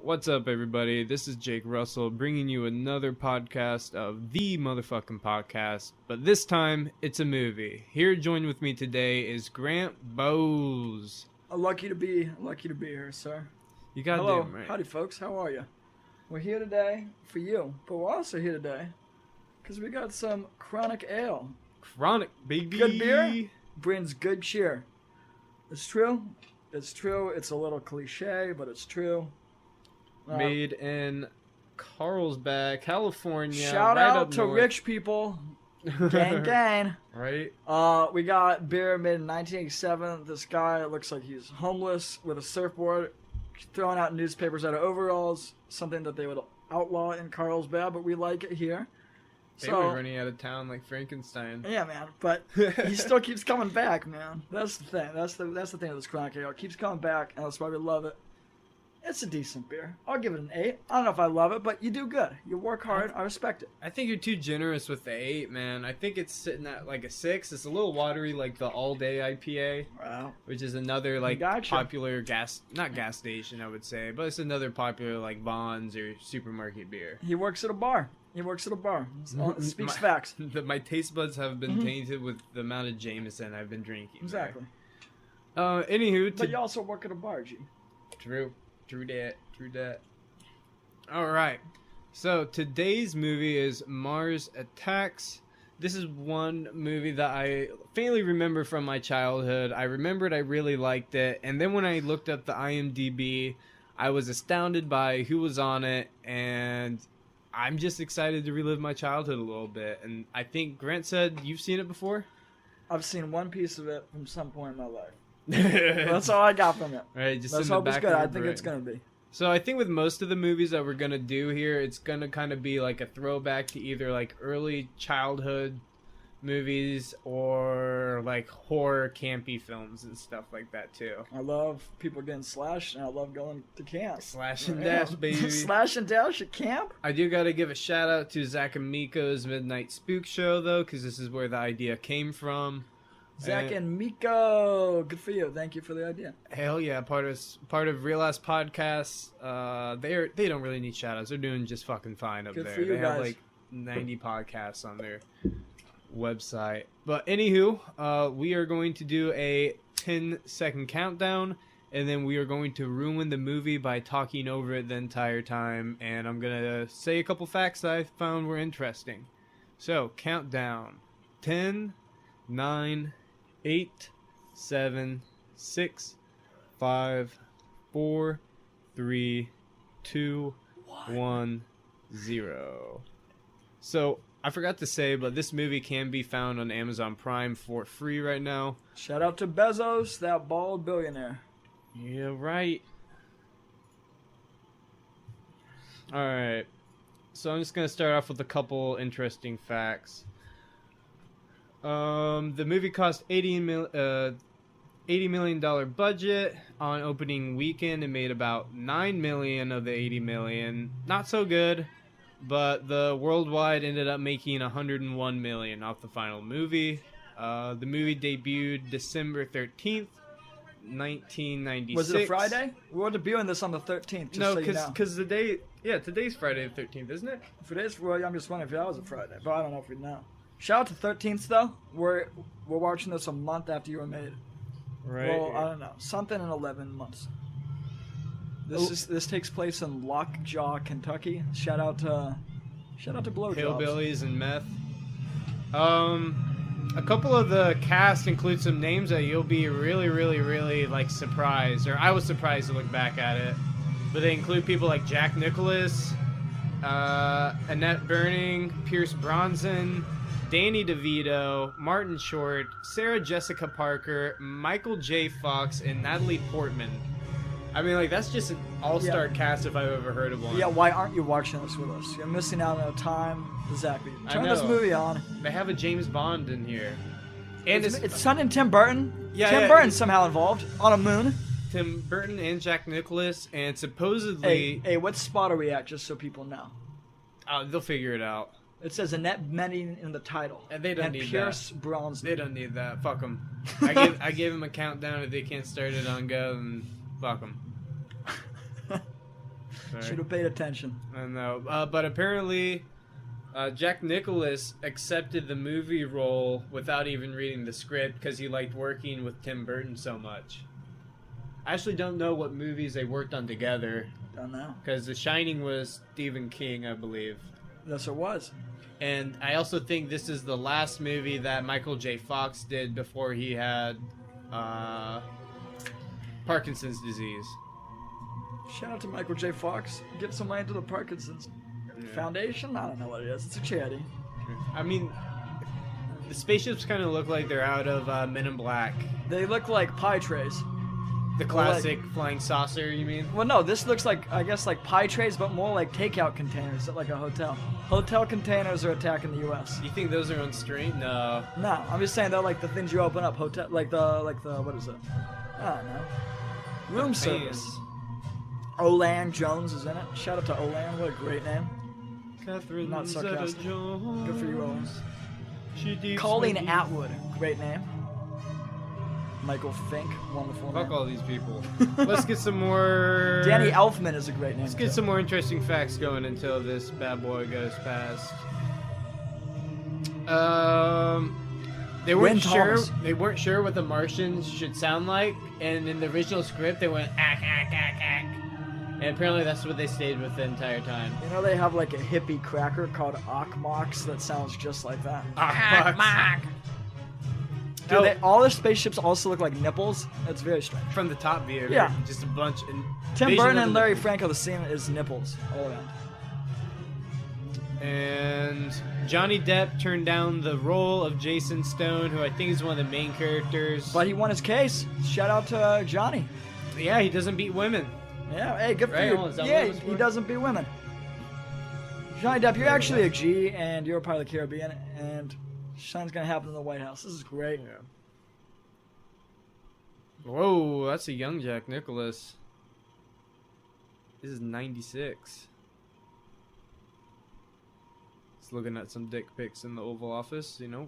What's up, everybody? This is Jake Russell bringing you another podcast of the motherfucking podcast, but this time it's a movie. Here joined with me today is Grant Bowes. Lucky to be here, sir. You got Hello, damn right. howdy, folks. How are you? We're here today for you, but we're also here today because we got some chronic ale. Chronic, baby. Good beer brings good cheer. It's true. It's true. It's a little cliche, but it's true. Made in Carlsbad, California. Shout right out up to north. rich people. Gang, gang. Right? We got beer made in 1987. This guy looks like he's homeless with a surfboard, throwing out newspapers out of overalls, something that they would outlaw in Carlsbad, but we like it here. They were running out of town like Frankenstein. Yeah, man, but he still keeps coming back, man. That's the thing. That's the thing with this chronic ale. It keeps coming back, and that's why we love it. It's a decent beer. I'll give it an 8. I don't know if I love it, but you do good. You work hard. I respect it. I think you're too generous with the 8, man. I think it's sitting at like a 6. It's a little watery like the All Day IPA. Wow. Which is another popular not gas station, I would say, but it's another popular like Vons or supermarket beer. He works at a bar. It speaks facts. My taste buds have been tainted with the amount of Jameson I've been drinking. Exactly. Anywho, but you also work at a bar, G. True that. All right. So today's movie is Mars Attacks. This is one movie that I faintly remember from my childhood. I remembered I really liked it, and then when I looked up the IMDb, I was astounded by who was on it, and I'm just excited to relive my childhood a little bit. And I think Grant said you've seen it before? I've seen one piece of it from some point in my life. That's all I got from it. Right, just let's hope it's good. I think it's gonna be. So I think with most of the movies that we're gonna do here, it's gonna kind of be like a throwback to either like early childhood movies or like horror campy films and stuff like that too. I love people getting slashed, and I love going to camp. Slash and dash, baby. Slash and dash at camp. I do gotta give a shout out to Zach and Miko's Midnight Spook Show though, because this is where the idea came from. Zach and Miko, good for you. Thank you for the idea. Hell yeah, part of Real Ass Podcasts. They don't really need shout outs. They're doing just fucking fine up good there. For you they guys. have like 90 podcasts on their website. But anywho, we are going to do a 10-second countdown, and then we are going to ruin the movie by talking over it the entire time. And I'm gonna say a couple facts that I found were interesting. So countdown: 10, 9, 8, 7, 6, 5, 4, 3, 2, 1, 0. So, I forgot to say, but this movie can be found on Amazon Prime for free right now. Shout out to Bezos, that bald billionaire. Yeah, right. Alright. So, I'm just going to start off with a couple interesting facts. The movie cost $80 million budget. On opening weekend, it made about $9 million of the $80 million. Not so good, but the worldwide ended up making $101 million off the final movie. The movie debuted December 13th, 1996. Was it a Friday? We were debuting this on the 13th. No, because the day, today's Friday the 13th, isn't it? If it is, well, I'm just wondering if that was a Friday, but I don't know if we know. Shout out to 13th though. We're watching this a month after you were made. Right. Well, I don't know. Something in 11 months. This takes place in Lockjaw, Kentucky. Shout out to Blowjobs. Hillbillies and meth. A couple of the cast include some names that you'll be really, really, really like surprised, or I was surprised to look back at it. But they include people like Jack Nicklaus, Annette Bening, Pierce Bronson, Danny DeVito, Martin Short, Sarah Jessica Parker, Michael J. Fox, and Natalie Portman. I mean, like, that's just an all-star cast if I've ever heard of one. Yeah, why aren't you watching this with us? You're missing out on a time. Exactly. Turn I know. this movie on. They have a James Bond in here. And it's son and Tim Burton. Yeah, Tim Burton's somehow involved on a moon. Tim Burton and Jack Nicklaus, and supposedly... Hey, what spot are we at, just so people know? They'll figure it out. It says Annette Bening in the title. And they don't need Pierce that. Brosnan. They don't need that. Fuck them. I gave them a countdown. If they can't start it on go, then fuck them. Sorry. Should have paid attention. I know. But apparently, Jack Nicholas accepted the movie role without even reading the script because he liked working with Tim Burton so much. I actually don't know what movies they worked on together. Don't know. Because The Shining was Stephen King, I believe. Yes, it was. And I also think this is the last movie that Michael J. Fox did before he had Parkinson's disease. Shout out to Michael J. Fox. Give some money to the Parkinson's Foundation? I don't know what it is. It's a charity. I mean, the spaceships kind of look like they're out of Men in Black. They look like pie trays. The classic flying saucer, you mean? Well, no, this looks like, I guess, like pie trays, but more like takeout containers at like a hotel. Hotel containers are attacking the U.S. You think those are on stream? No. No, I'm just saying they're like the things you open up. Hotel, like the what is it? I don't know. Room service. Olan Jones is in it. Shout out to Olan. What a great name. Catherine Not sarcastic. Zeta-Jones. Good for you, Owen. She deeps Colleen my deep- Atwood. Great name. Michael Fink. Wonderful Fuck name. all these people. Let's get some more... Danny Elfman is a great name. Let's get some more interesting facts going until this bad boy goes past. They weren't Wynn sure. Thomas. They weren't sure what the Martians should sound like, and in the original script, they went ack ack ack ack, and apparently that's what they stayed with the entire time. You know they have like a hippie cracker called Akmox that sounds just like that. Akmox. Dude, Oh. all the spaceships also look like nipples. It's very strange. From the top view, Yeah. just a bunch. Tim Burton and Larry Franco, the same as nipples all around. And Johnny Depp turned down the role of Jason Stone, who I think is one of the main characters. But he won his case. Shout out to Johnny. Yeah, he doesn't beat women. Yeah, hey, good for Right, you. is that what Yeah, it was he for? doesn't beat women. Johnny Depp, you're actually a G, and you're a part of the Caribbean, and something's gonna happen in the White House. This is great. Yeah. Whoa, that's a young Jack Nicholas. This is 96. He's looking at some dick pics in the Oval Office, you know.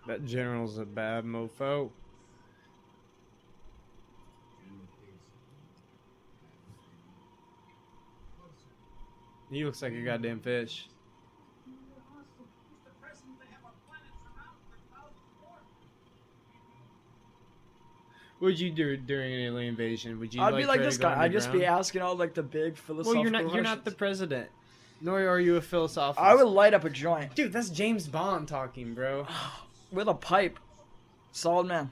That general's a bad mofo. He looks like a goddamn fish. What would you do during an alien invasion? Would you? I'd be like try this to go guy. I'd just be underground? asking all like the big philosophical Well, you're not the questions. president, nor are you a philosopher. I would light up a joint Dude, that's James Bond talking, bro. with a pipe. Solid man.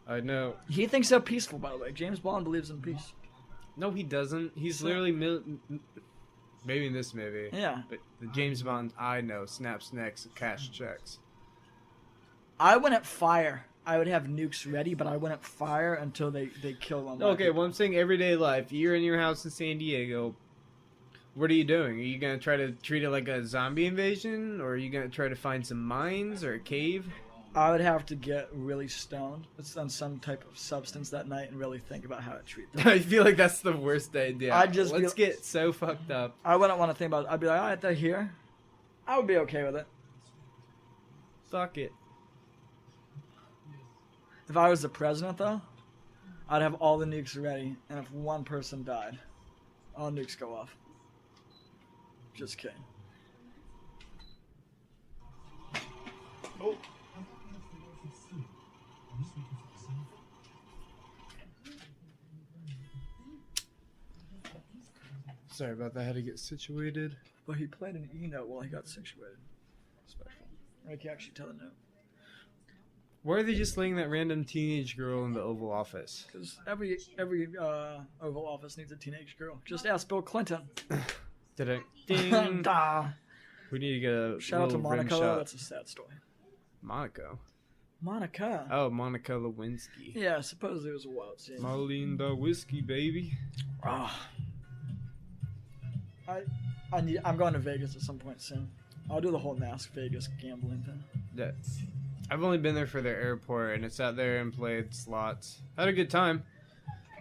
I know. He thinks they're peaceful, by the way. James Bond believes in peace. No, he doesn't. He's So- literally maybe in this movie. Yeah. But the James Bond I know snaps necks, cash checks. I wouldn't fire. I would have nukes ready, but I wouldn't fire until they kill them. Okay, well, I'm saying everyday life. You're in your house in San Diego. What are you doing? Are you going to try to treat it like a zombie invasion? Or are you going to try to find some mines or a cave? I would have to get really stoned. It's on some type of substance that night and really think about how to treat them. I feel like that's the worst idea. I'd just Let's be- get so fucked up. I wouldn't want to think about it. I'd be like, all right, they're here. I would be okay with it. Fuck it. If I was the president, though, I'd have all the nukes ready, and if one person died, all nukes go off. Just kidding. Oh. Sorry about that. I had to get situated. But he played an E-note while he got situated. Special. I can actually tell the note. Why are they just letting that random teenage girl in the Oval Office? Because every Oval Office needs a teenage girl. Just ask Bill Clinton. Did I? Ding. Duh. We need to get a Shout out to little rim Monica. shot. That's a sad story. Monaco. Monica. Oh, Monica Lewinsky. Yeah, I suppose it was a wild scene. Marlene the whiskey, baby. Ah. I'm going to Vegas at some point soon. I'll do the whole mask Vegas gambling thing. Yeah. I've only been there for their airport, and it's out there and played slots. Had a good time.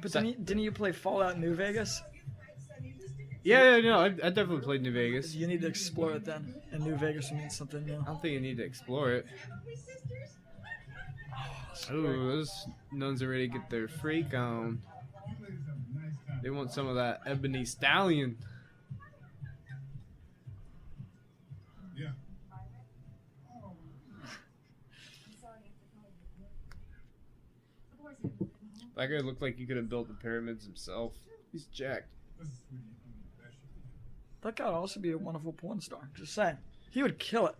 But So- didn't you play Fallout New Vegas? Yeah, no, I definitely played New Vegas. You need to explore it then. And New Vegas means something new. I don't think you need to explore it. Ooh, those nuns are ready to get their freak on. They want some of that ebony stallion. That guy looked like he could have built the pyramids himself. He's jacked. That guy would also be a wonderful porn star. Just saying. He would kill it.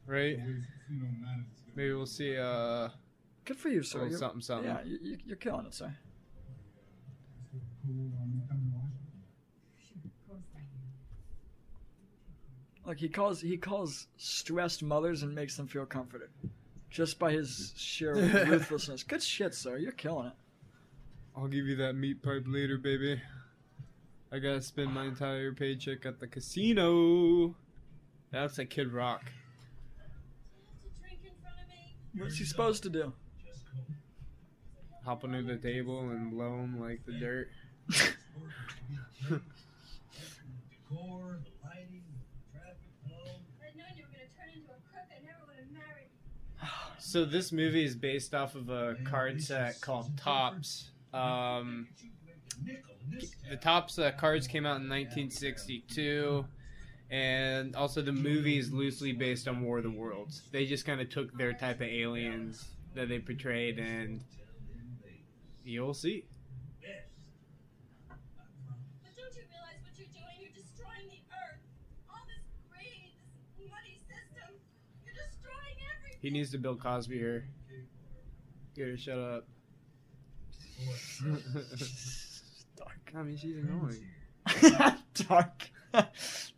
Right? Maybe we'll see Good for you, sir. little something, something. Yeah, you're killing it, sir. Like he calls stressed mothers and makes them feel comforted, just by his sheer ruthlessness. Good shit, sir. You're killing it. I'll give you that meat pipe later, baby. I gotta spend my entire paycheck at the casino. That's like Kid Rock. What's he supposed to do? Hop under the table and blow him like the dirt. So this movie is based off of a card set called Tops. The Tops cards came out in 1962, and also the movie is loosely based on War of the Worlds. They just kind of took their type of aliens that they portrayed, and you'll see. But don't you realize what you're doing? You're destroying the earth. All this greed, this money system. You're destroying everything. He needs to Bill Cosby here. Get her shut up. Dark. I mean, she's annoying. Dark.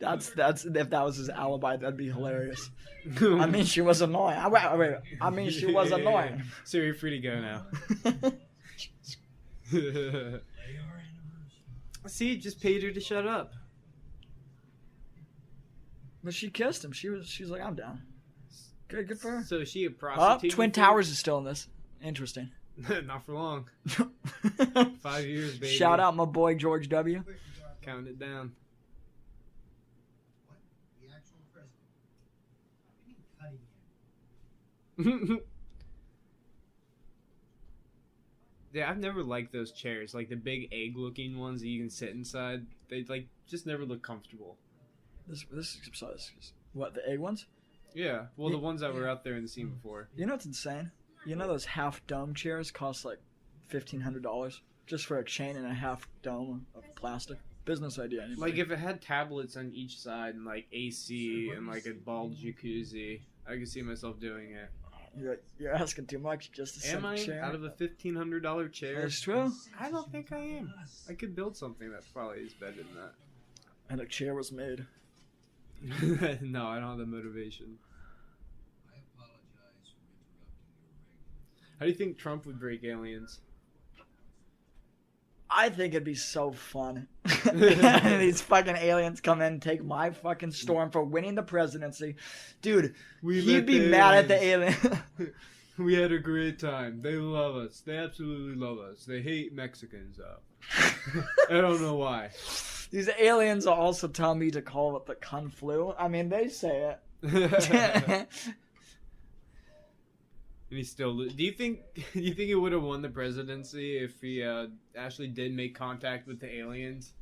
That's if that was his alibi, that'd be hilarious. I mean, she was annoying. Wait. I mean, she was annoying. So you're free to go now. See, just paid her to shut up. But she kissed him. She's like, I'm down. Good for her. So is she a Oh, prostitute? Twin Towers is still in this. Interesting. Not for long. 5 years, baby. Shout out my boy George W. Counting it down. What? The actual president? What do you mean cutting him? Yeah, I've never liked those chairs, like the big egg-looking ones that you can sit inside. They like just never look comfortable. This what, the egg ones? Yeah, well, the ones that were out there in the scene before. You know what's insane? You know those half dome chairs cost like $1,500 just for a chain and a half dome of plastic. Business idea. Anybody? Like if it had tablets on each side and like AC and like a bald jacuzzi, I could see myself doing it. You're asking too much just to sit Am in a I chair. out of a $1,500 chair? That's true. I don't think I am. I could build something that probably is better than that. And a chair was made. No, I don't have the motivation. I apologize for interrupting your How do you think Trump would break aliens? I think it'd be so fun. These fucking aliens come in and take my fucking storm for winning the presidency. Dude, he'd be mad at the alien. We had a great time. They love us. They absolutely love us. They hate Mexicans, though. I don't know why. These aliens are also telling me to call it the Kung Flu. I mean, they say it. And he still. Do you think he would have won the presidency if he actually did make contact with the aliens?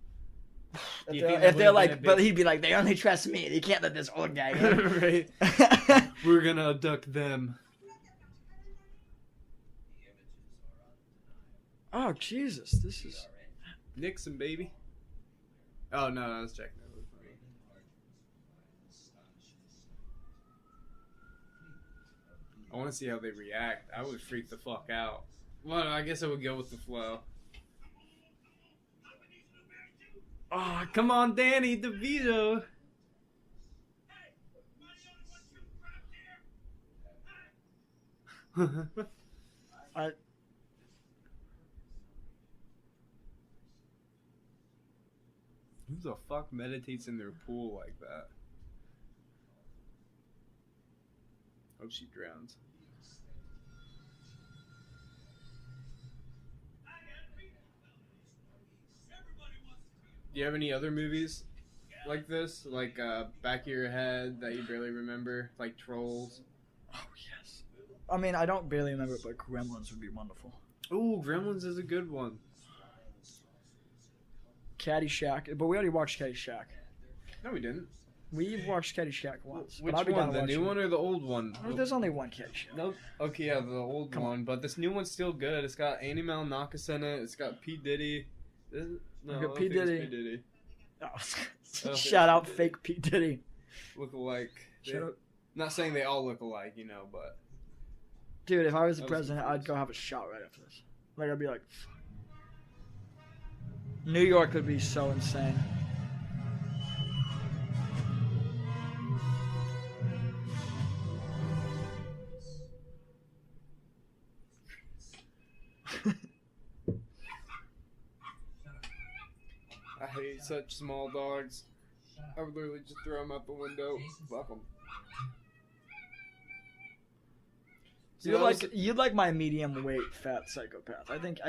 If they're like, but he'd be like, they only trust me. They can't let this old guy in. Right. We're gonna abduct them. Oh Jesus, this is Nixon, baby. Oh no, I was checking. I want to see how they react. I would freak the fuck out. Well, I guess I would go with the flow. Oh, come on, Danny DeVito. Who the fuck meditates in their pool like that? Hope she drowns. Do you have any other movies like this? Like back of your head that you barely remember? Like Trolls? Oh, yes. I mean, I don't barely remember it, but Gremlins would be wonderful. Ooh, Gremlins is a good one. Caddyshack, but we already watched Caddyshack. No, we didn't. We've watched Caddyshack once. Which but I'll be one? down to The watch new it. one or the old one? Oh, there's only one Caddyshack. No. Okay, yeah, the old Come one. But this new one's still good. It's got Andy Malnakis in it. It's got P. Diddy. No, I don't P. think it's Diddy. P. Diddy. Oh. Shout out fake P. Diddy. Look alike. Shout out. Not saying they all look alike, but... Dude, if I was the That was president, confused. I'd go have a shot right after this. Like, I'd be like... Fuck. New York would be so insane. I hate such small dogs. I would literally just throw them out the window. Fuck them. You'd like my medium weight fat psychopath. I think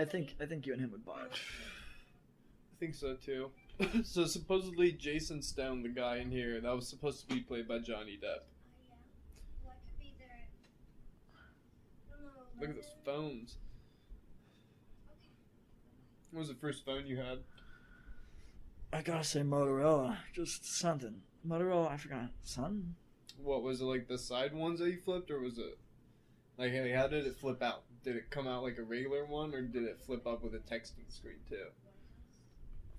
you and him would buy it. I think so too. So supposedly Jason Stone, the guy in here, that was supposed to be played by Johnny Depp. Well, I could be there. Look at those phones. What was the first phone you had? I gotta say Motorola. Just something. Motorola, I forgot. Something? What was it, like the side ones that you flipped, or was it like, hey, how did it flip out? Did it come out like a regular one, or did it flip up with a texting screen too?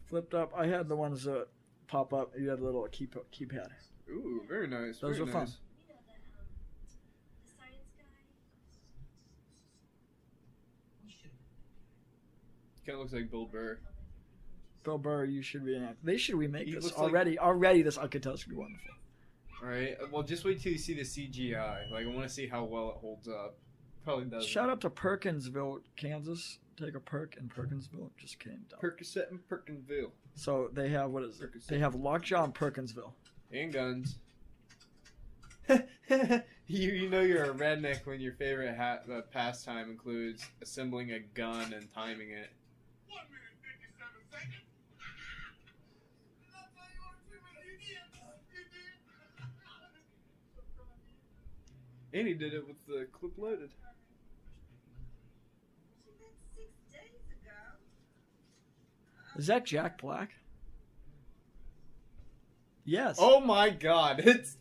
Flipped up. I had the ones that pop up. You had a little keypad. Ooh, very nice. Those very were fun. nice. You know the science guy? Kind of looks like Bill Burr. Bill Burr, you should be an actor. They should remake He this looks like- already. Already, this I could tell should be wonderful. All right. Well, just wait till you see the CGI. Like, I want to see how well it holds up. Probably doesn't. Shout out to Perkinsville, Kansas. Take a perk in Perkinsville. Just came down. Percocet and Perkinville. So they have what is it? Percocet. They have lockjaw in Perkinsville. And guns. you know you're a redneck when your favorite pastime includes assembling a gun and timing it. 1 minute 57 seconds. I'll tell you what, you did. And he did it with the clip loaded. She met 6 days ago. Is that Jack Black? Yes. Oh my god, it's...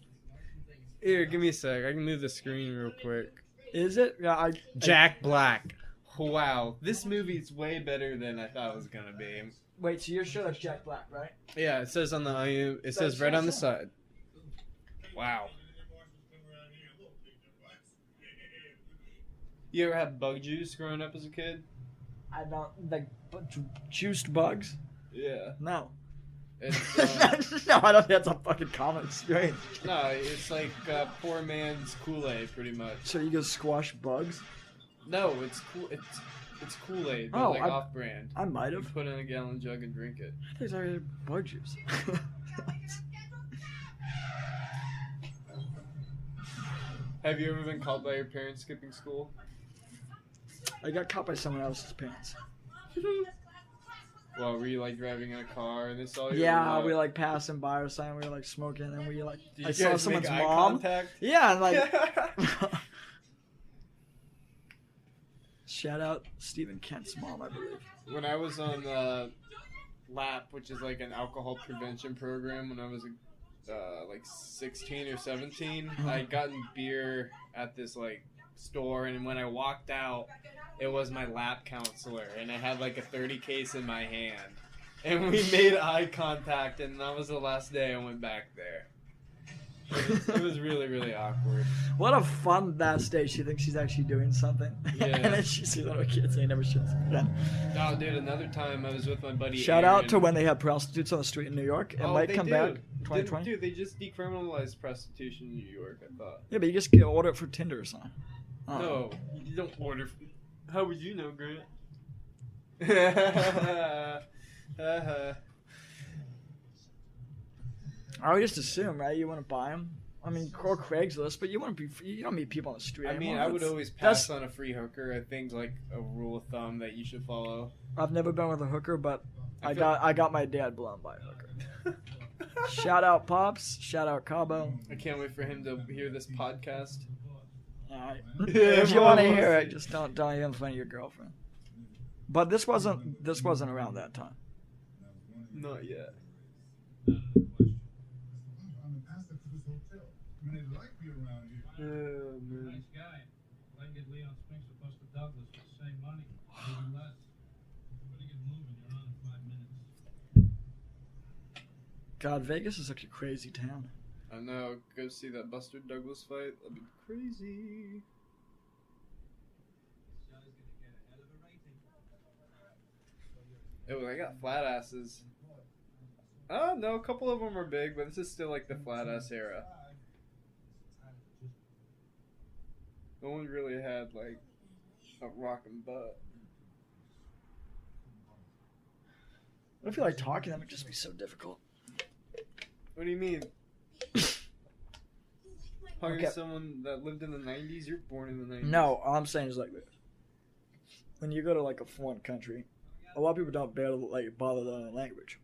Here, give me a sec. I can move the screen real quick. Is it? Yeah, Jack Black. Wow, this movie's way better than I thought it was gonna be. Wait, so you're sure that's Jack Black, right? Yeah, it says on the IU, it says right on the side. Wow. You ever had bug juice growing up as a kid? I don't like juiced bugs. Yeah. No. It's, No, I don't think that's a fucking common experience. no, it's like poor man's Kool-Aid, pretty much. So you go squash bugs? No, it's cool. It's Kool-Aid, but Oh, like I- off-brand. I might You have. put it in a gallon jug and drink it. I think I bug juice. Have you ever been caught by your parents skipping school? I got caught by someone else's pants. Well, were you like driving in a car and they saw you? Yeah, we were like passing by or something. We were like smoking, and we like Did I you saw guys someone's make eye mom. contact? Yeah, and like shout out Stephen Kent's mom, I believe. When I was on LAP, which is like an alcohol prevention program, when I was like 16 or 17, I had gotten beer at this like store, and when I walked out, it was my lap counselor, and I had like a 30 case in my hand, and we made eye contact, and that was the last day I went back there. It was really, really awkward. What a fun last day. She thinks she's actually doing something. Yeah. And then she sees little kids and they never should. Yeah. Oh, dude, another time I was with my buddy Shout Aaron. out to when they had prostitutes on the street in New York. It might they come do. back Didn't- 2020. Dude, they just decriminalized prostitution in New York, I thought. Yeah, but you just get order it for Tinder or something. Oh. No, you don't order. How would you know, Grant? I would just assume, right? You want to buy them. I mean, or Craigslist, but you want to be. You don't meet people on the street. I mean, anymore. I would That's- always that's- pass on a free hooker. I think like a rule of thumb that you should follow. I've never been with a hooker, but I got my dad blown by a hooker. Shout out Pops. Shout out Cabo. I can't wait for him to hear this podcast. Alright. If you want to hear it, just don't even in front of your girlfriend. But this wasn't around that time. Not yet. Oh, man. Nice guy. If I can get Leon Spinks to bust the Douglas for the same money, maybe less. Everybody get moving. You're on in 5 minutes. God, Vegas is such a crazy town. I know. Go see that Buster Douglas fight. That'd be crazy. Oh, I got flat asses. Oh, no, a couple of them are big, but this is still like the flat ass era. No one really had like a rockin' butt. I feel like talking to them would just be so difficult. What do you mean? Talking Okay. to someone that lived in the 90s? You're born in the 90s. No, all I'm saying is like this. When you go to like a foreign country, a lot of people don't bother to learn the language.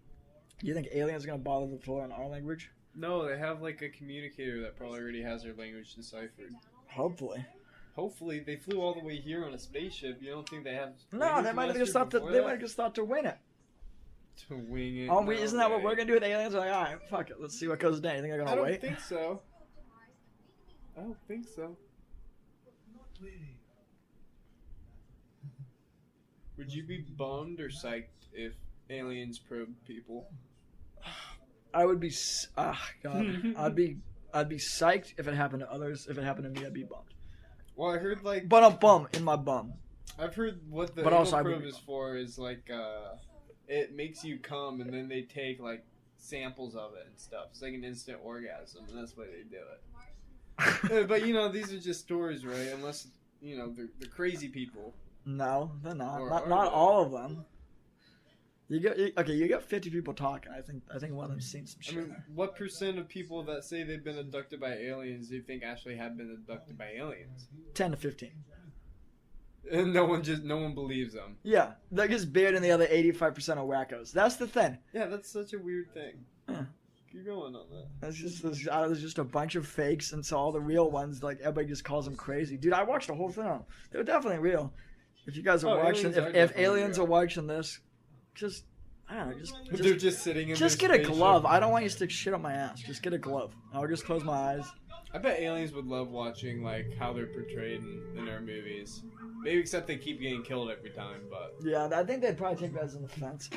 Do you think aliens are gonna bother to learn our language? No, they have like a communicator that probably already has their language deciphered. Hopefully. Hopefully, they flew all the way here on a spaceship. You don't think they have? No, language they might have just master thought before they that? might have just thought to win it. To wing it. Oh, No isn't that what way. we're gonna do with aliens? Like, all right, fuck it, let's see what goes down. You think they're I gonna don't wait? think so. I don't think so. Would you be bummed or psyched if aliens probe people? I would be. God, I'd be psyched if it happened to others. If it happened to me, I'd be bummed. Well, I heard like. But I'm bummed in my bum. I've heard what the But anal also I probe wouldn't- is for is like it makes you come and then they take like samples of it and stuff. It's like an instant orgasm and that's why they do it. But you know these are just stories, right? Unless you know they're crazy people. No, they're not. Or Not, are not they? all of them. You got 50 people talking. I think one of them's seen some I shit. mean, what percent of people that say they've been abducted by aliens do you think actually have been abducted by aliens? 10 to 15. And no one believes them. Yeah, that gets bigger than the other 85% of wackos. That's the thing. Yeah, that's such a weird thing. Yeah. Keep going on that. There's just a bunch of fakes, and so all the real ones, like everybody just calls them crazy. Dude, I watched the whole thing. They were definitely real. If you guys are Oh, watching, aliens are if definitely aliens real. are watching this, just I don't know, They're just sitting in just their get a spaceship. glove. I don't want you to stick shit on my ass. Just get a glove. I'll just close my eyes. I bet aliens would love watching like how they're portrayed in our movies. Maybe except they keep getting killed every time, but Yeah, I think they'd probably take that as an offense.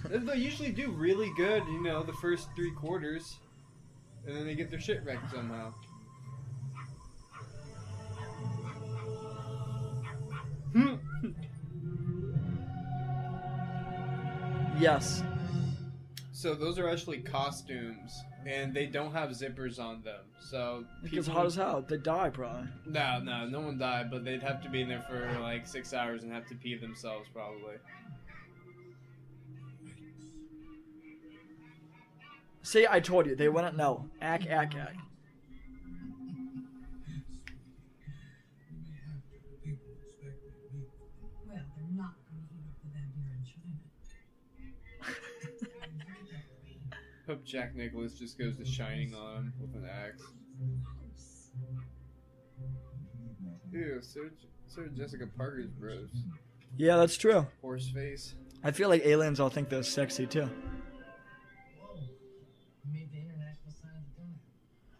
they usually do really good, you know, the first 3 quarters, and then they get their shit wrecked somehow. Yes. So those are actually costumes, and they don't have zippers on them. So Because people- hot as hell. They die probably. No one died, but they'd have to be in there for like 6 hours and have to pee themselves probably. See, I told you. They wouldn't know. Ack. Well, they're not going to heat up the bed here in China. Hope Jack Nicholas just goes to shining on him with an axe. Ew, so Jessica Parker's bros. Yeah, that's true. Horse face. I feel like aliens all think they're sexy too. Whoa. You made the international sign of the time.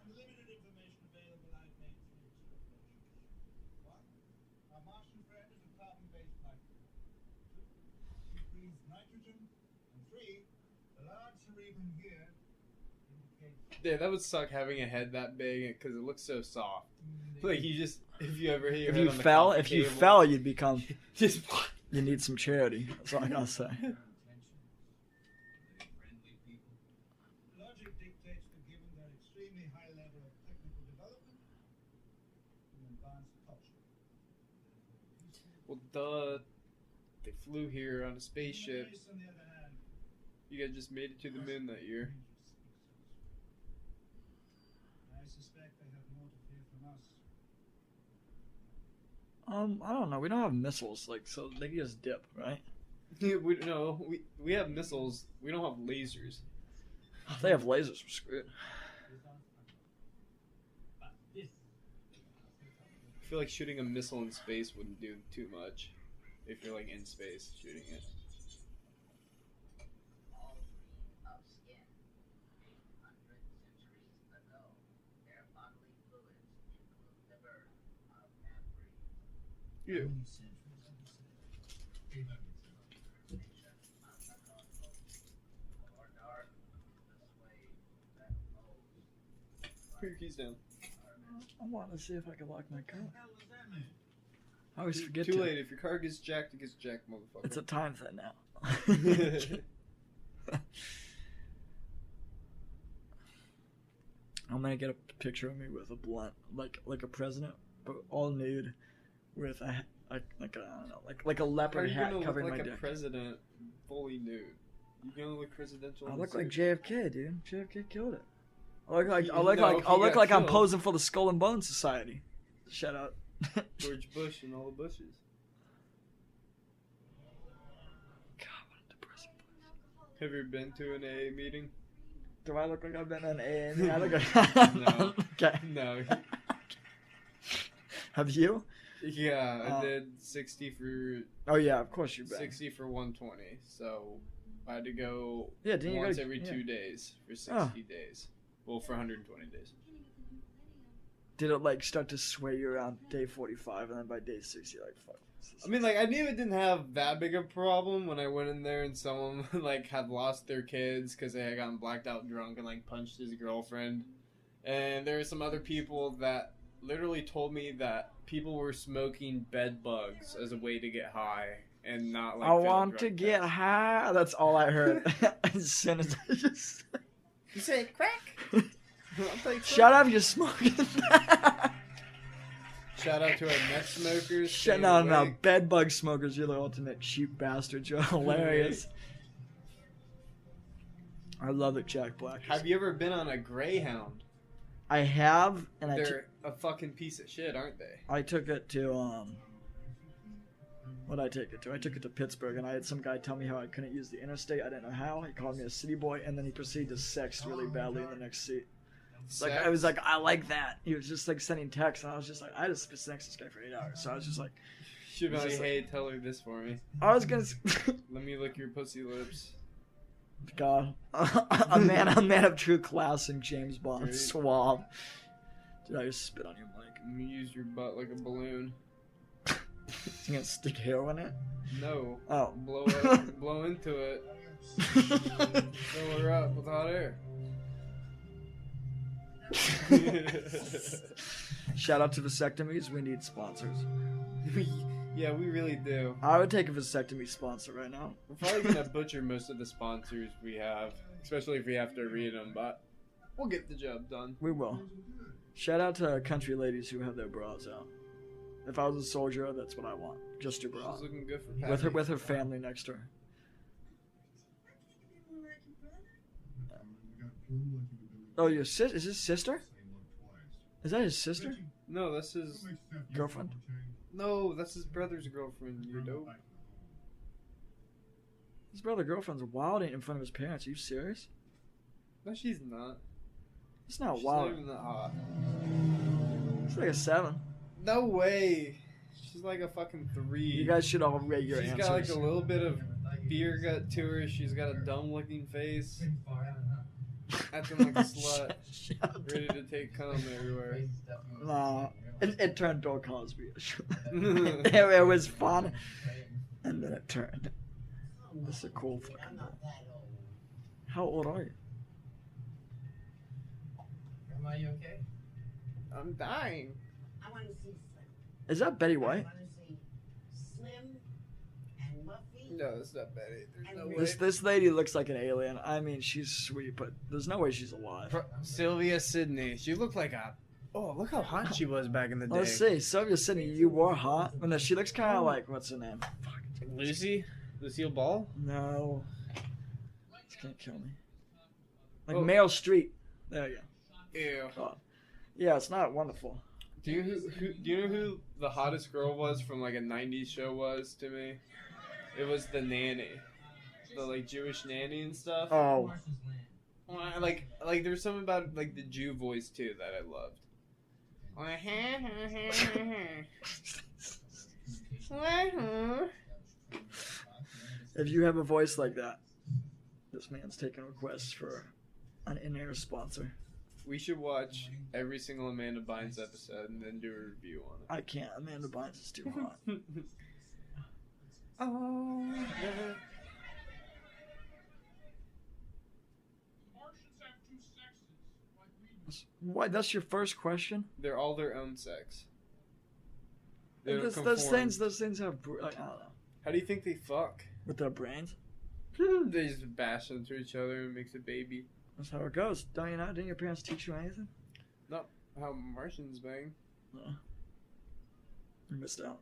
Limited information available. I've made 3 extrapolations. 1. Our Martian friend is a carbon-based life. 2. He breathes nitrogen. And 3. The large cerebrum here indicates Yeah, that would suck having a head that big because it looks so soft. Like you just, if you ever hit your If head you on the fell, coffee if you table, fell, you'd become. just You need some charity. That's all I gotta say. logic dictates that given their extremely high level of technical development and advanced culture. well, duh. They flew here on a spaceship. Race, on the other hand, You guys just made it to the moon that year. I suspect they have more to fear from us. I don't know. We don't have missiles, like so they can just dip, right? we have missiles. We don't have lasers. If they have lasers, we're screwed. I feel like shooting a missile in space wouldn't do too much if you're like in space shooting it. All green of skin. 800 centuries ago, their bodily fluids include the birth of half-breeds. You. Nature of the cosmos. Or dark, the sway that holds. Put your keys down. I want to see if I can lock my car. What the hell does that mean? I always forget Too to. late. If your car gets jacked, it gets jacked, motherfucker. It's a time thing now. I'm gonna get a picture of me with a blunt, like a president, but all nude, with a I don't know, like a How are leopard you hat gonna covering look my like a dick. president fully nude? You gonna look presidential? I in look the like suit? JFK, dude. JFK killed it. I look like No, I he look got like I'm killed. posing for the Skull and Bones Society. Shout out. George Bush and all the Bushes. God, what a depressing place. Have you ever been to an AA meeting? Do I look like I've been in AA? I look like No. Okay. No. Have you? Yeah, I did 60 for Oh yeah, of course you've been. 60 for 120. So I had to go Yeah, didn't you once go- every yeah. 2 days for 60 Oh. days. Well, for 120 days. Did it like start to sway you around day 45 and then by day 60 you're like fuck. I mean, like, I knew it didn't have that big a problem when I went in there and someone, like, had lost their kids because they had gotten blacked out drunk and, like, punched his girlfriend. And there were some other people that literally told me that people were smoking bed bugs as a way to get high and not, like, I fail want drug to get tests. high. That's all I heard. As soon as I just You say crack? I'll take shut up, you're smoking. Shout out to our neck smokers. Shut staying no, awake. bed bug smokers. You're the ultimate cheap bastards. You're hilarious. I love it, Jack Black. Have you ever been on a Greyhound? I have, and They're a fucking piece of shit, aren't they? I took it to what did I take it to? I took it to Pittsburgh, and I had some guy tell me how I couldn't use the interstate. I didn't know how. He called me a city boy, and then he proceeded to sext really badly in the next seat. Like I was like, I like that. He was just like sending texts, and I was just like, I just sex this guy for 8 hours. So I was just like, Should be It's like, just hey, tell her this for me. I was gonna. Let me lick your pussy lips. God, a man of true class and James Bond Dude. suave. Did I just spit on your mic? Let me use your butt like a balloon. You gonna stick heroin in it? No. Oh. Blow into it. Fill her up with hot air. Shout out to vasectomies. We need sponsors. Yeah, we really do. I would take a vasectomy sponsor right now. We're probably gonna butcher most of the sponsors we have, especially if we have to read them, but we'll get the job done. We will. Shout out to country ladies who have their bras out. If I was a soldier, that's what I want. Just your bra. She's looking good for Patty. With her family next to her. Oh, your sis? Is his sister? Is that his sister? No, that's his Girlfriend? No, that's his brother's girlfriend. You're dope. His brother girlfriend's wilding in front of his parents. Are you serious? No, she's not. It's not She's wild. not even that hot. It's like a 7. No way. She's like a fucking 3. You guys should all rate your She's answers. got like a little bit of beer gut to her. She's got a dumb looking face. Acting like a slut. Ready to take cum everywhere. Nah, it turned Bill Cosby. It was fun, and then it turned. This is a cool fucking boy. How old are you? Grandma, you okay? I'm dying. I want to see Slim. Is that Betty White? I want to see Slim and Muffy. No, it's not Betty. There's no way. This lady looks like an alien. I mean, she's sweet, but there's no way she's alive. Sylvia Sidney. She looked like a. Oh, look how hot she was back in the day. Let's see. Sylvia Sidney, you were hot. Oh, no, she looks kind of like, what's her name? Lucy? Lucille Ball? No. This can't kill me. Like Oh. Meryl Streep. There you Ew. go. God. Yeah, it's not wonderful. Do you know who the hottest girl was from like a '90s show was to me? It was the nanny, the like Jewish nanny and stuff. Oh, Like there's something about like the Jew voice too that I loved. if you have a voice like that, this man's taking requests for an in-air sponsor. We should watch every single Amanda Bynes episode and then do a review on it. I can't. Amanda Bynes is too hot. Oh, yeah. Martians have two sexes, like we do. What? That's your first question? They're all their own sex. They don't Those conform. things have. I don't know. How do you think they fuck? With their brains. They just bash into each other and makes a baby. That's how it goes. Don't you know? Didn't your parents teach you anything? Not how Martians bang. No. You missed out.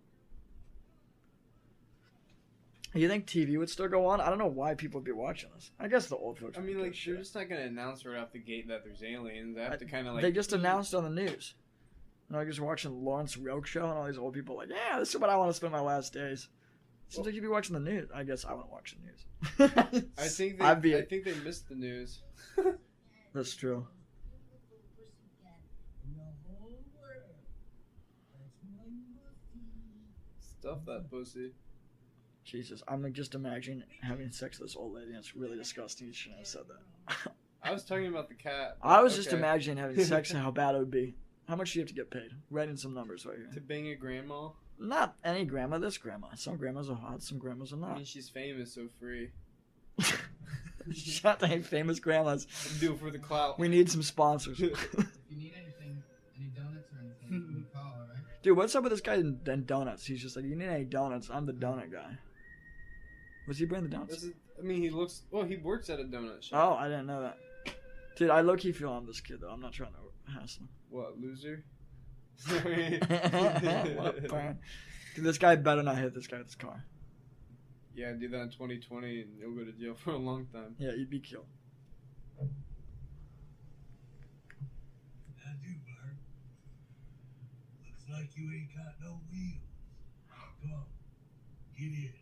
You think TV would still go on? I don't know why people would be watching this. I guess the old folks. I would mean, give like, a they're shit. just not gonna announce right off the gate that there's aliens. They have to kind of like. They just announced on the news. And I was watching Lawrence Roke show, and all these old people like, yeah, this is what I want to spend my last days. Seems like you'd be watching the news. I guess I wouldn't watch the news. I think I'd be. I think they missed the news. That's true. In the whole world. That's my muffin. Stuff that pussy. Jesus, I'm like, just imagining having sex with this old lady, and it's really disgusting. You shouldn't have said that. I was talking about the cat. I was just Okay. imagining having sex and how bad it would be. How much do you have to get paid? Writing some numbers right here. To bang a grandma. Not any grandma, this grandma. Some grandmas are hot, some grandmas are I not. mean, she's famous, so free. Shout out to any famous grandmas. Do it for the clout. We need some sponsors. If you need anything, any donuts or anything, you can call, alright? Dude, what's up with this guy and donuts? He's just like, you need any donuts? I'm the donut guy. Was he bringing the donuts? I mean, he looks. Well, he works at a donut shop. Oh, I didn't know that. Dude, I low-key feel I'm this kid, though. I'm not trying to hassle him. What, loser? Sorry. What a burn. Dude, this guy better not hit this guy with his car. Yeah, do that in 2020 and you'll go to jail for a long time. Yeah, you'd be killed. I do, Bart. Looks like you ain't got no wheels. Come on, get in.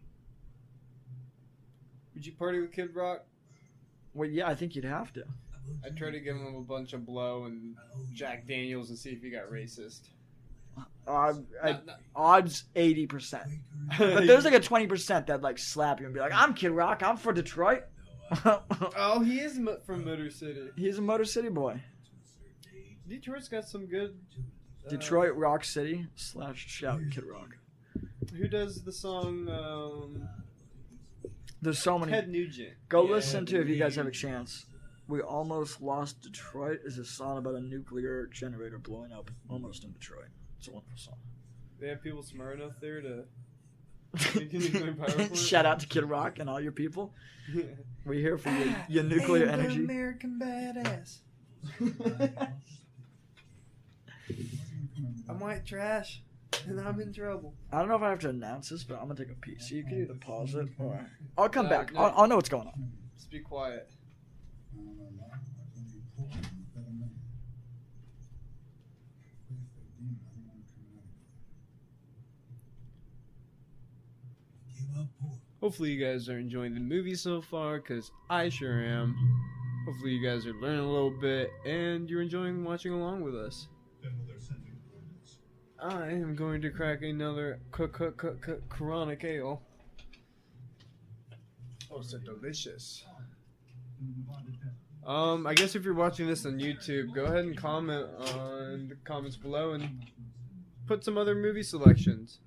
Would you party with Kid Rock? Well, yeah, I think you'd have to. I'd try to give him a bunch of blow and Jack Daniels and see if he got racist. Odds 80%. But there's like a 20% that like slap you and be like, I'm Kid Rock, I'm for Detroit. Oh, he is from Motor City. He's a Motor City boy. Detroit's got some good. Detroit Rock City / shout Kid Rock. Who does the song? There's so many. Ted Nugent. Go Yeah. listen to it if you guys have a chance. We Almost Lost Detroit is a song about a nuclear generator blowing up almost in Detroit. It's a wonderful song. They have people smart enough there to. make a nuclear power plant? Shout out to Kid Rock and all your people. We're here for your nuclear I'm the energy. American badass. I'm white trash, and I'm in trouble. I don't know if I have to announce this, but I'm gonna take a piece. So you can either pause it or I'll come back. no. I'll know what's going on. Just be quiet. Hopefully you guys are enjoying the movie so far, because I sure am. Hopefully you guys are learning a little bit, and you're enjoying watching along with us. I am going to crack another chronic ale. Oh, so delicious. I guess if you're watching this on YouTube, go ahead and comment on the comments below and put some other movie selections.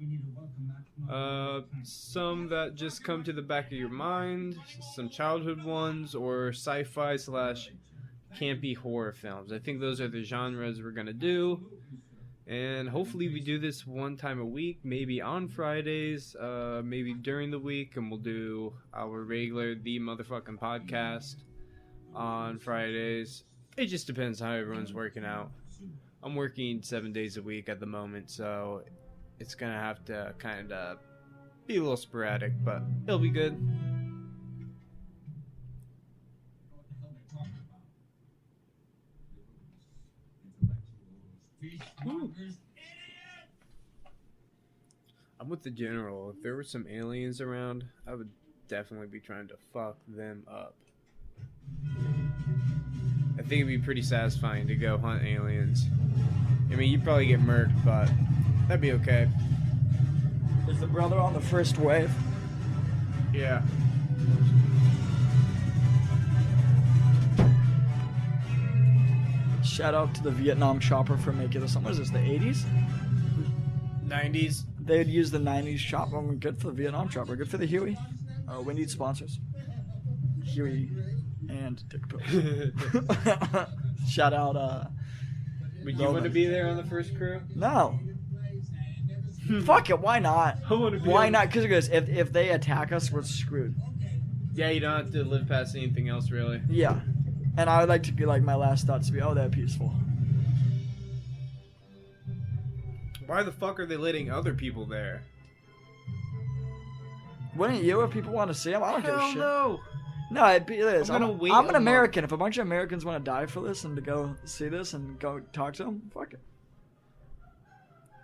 Some that just come to the back of your mind, some childhood ones, or sci-fi / campy horror films. I think those are the genres we're gonna do. And hopefully we do this one time a week, maybe on Fridays, maybe during the week, and we'll do our regular The Motherfucking Podcast on Fridays. It just depends how everyone's working out. I'm working 7 days a week at the moment, so it's gonna have to kind of be a little sporadic, but it'll be good. I'm with the general. If there were some aliens around, I would definitely be trying to fuck them up. I think it'd be pretty satisfying to go hunt aliens. I mean, you'd probably get murked, but that'd be okay. Is the brother on the first wave? Yeah. Shout out to the Vietnam chopper for making this. What is this, the 80s? 90s. They'd use the 90s chopper. I mean, good for the Vietnam chopper. Good for the Huey. We need sponsors. Huey and Dick Pills. Shout out, Would you want to be there on the first crew? No. Fuck it, why not? I want to be. Why not? Because if they attack us, we're screwed. Yeah, you don't have to live past anything else, really. Yeah. And I would like to be like, my last thoughts to be, oh, they're peaceful. Why the fuck are they letting other people there? Wouldn't you if people want to see them? I don't give a Hell shit. no. No, it is. I'm gonna wait I'm a an month. American. If a bunch of Americans want to die for this and to go see this and go talk to them, fuck it.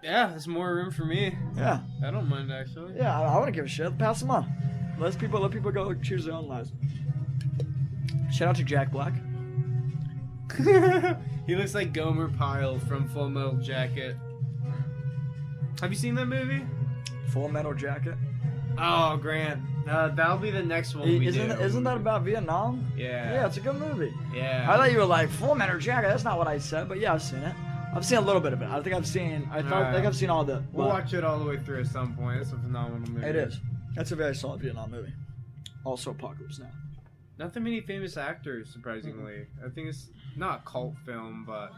Yeah, there's more room for me. Yeah. I don't mind, actually. Yeah, I wouldn't give a shit. Pass them on. Let people go choose their own lives. Shout out to Jack Black. He looks like Gomer Pyle from Full Metal Jacket. Have you seen that movie? Full Metal Jacket. Oh, Grant. That'll be the next one we do. Isn't that about Vietnam? Yeah. Yeah, it's a good movie. Yeah. I thought you were like Full Metal Jacket. That's not what I said, but yeah, I've seen it. I've seen a little bit of it. I think I've seen. I think I've seen all the. We'll watch it all the way through at some point. It's a phenomenal movie. It is. That's a very solid Vietnam movie. Also, Apocalypse Now. Not that many famous actors, surprisingly. I think it's not a cult film, but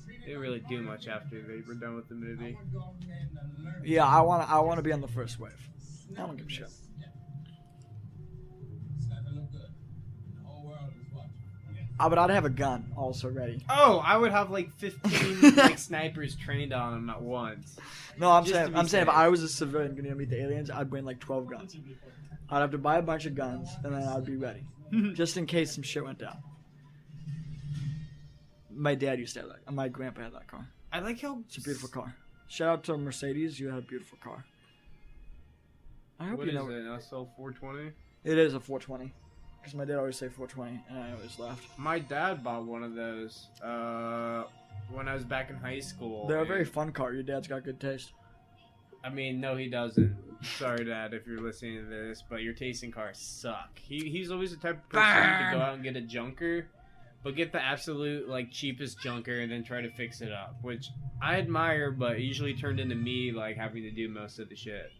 they didn't really do much after they were done with the movie. Yeah, I want to be on the first wave. I don't give a shit. But I'd have a gun also ready. Oh, I would have like 15 like snipers trained on them at once. No, I'm Just to saying be if safe. I was a civilian going to meet the aliens, I'd bring like 12 guns. I'd have to buy a bunch of guns and then I'd be ready, just in case some shit went down. My dad used to have that. My grandpa had that car. I like how It's a beautiful car. Shout out to Mercedes. You had a beautiful car. I hope What you is know it? An SL 420? it is a 420. Because my dad always say 420, and I always laughed. My dad bought one of those when I was back in high school. They're a and- very fun car. Your dad's got good taste. I mean, no, he doesn't. Sorry, Dad, if you're listening to this, but your taste in cars suck. He's always the type of person to go out and get a junker, but get the absolute like cheapest junker and then try to fix it up, which I admire, but it usually turned into me like having to do most of the shit.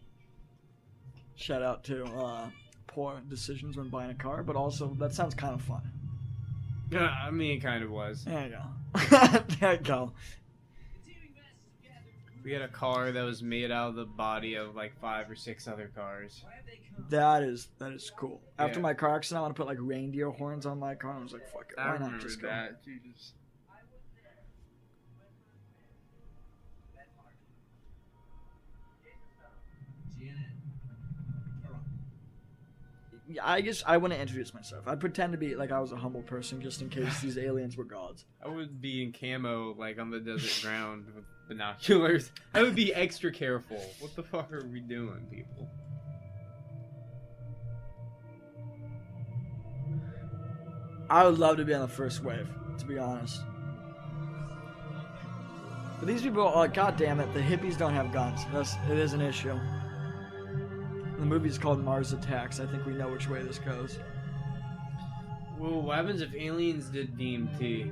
Shout out to poor decisions when buying a car, but also that sounds kind of fun. I mean, it kind of was. There you go. There you go. We had a car that was made out of the body of like 5 or 6 other cars. That is cool. After Yeah. my car accident, I want to put like reindeer horns on my car. I was like, fuck it, I why remember not just go? that. Jesus. Yeah, I guess I wouldn't introduce myself. I'd pretend to be like I was a humble person just in case these aliens were gods. I would be in camo, like on the desert ground with binoculars. I would be extra careful. What the fuck are we doing, people? I would love to be on the first wave, to be honest. But these people are like, God damn it, the hippies don't have guns. It is an issue. The movie's called Mars Attacks. I think we know which way this goes. Well, what happens if aliens did DMT?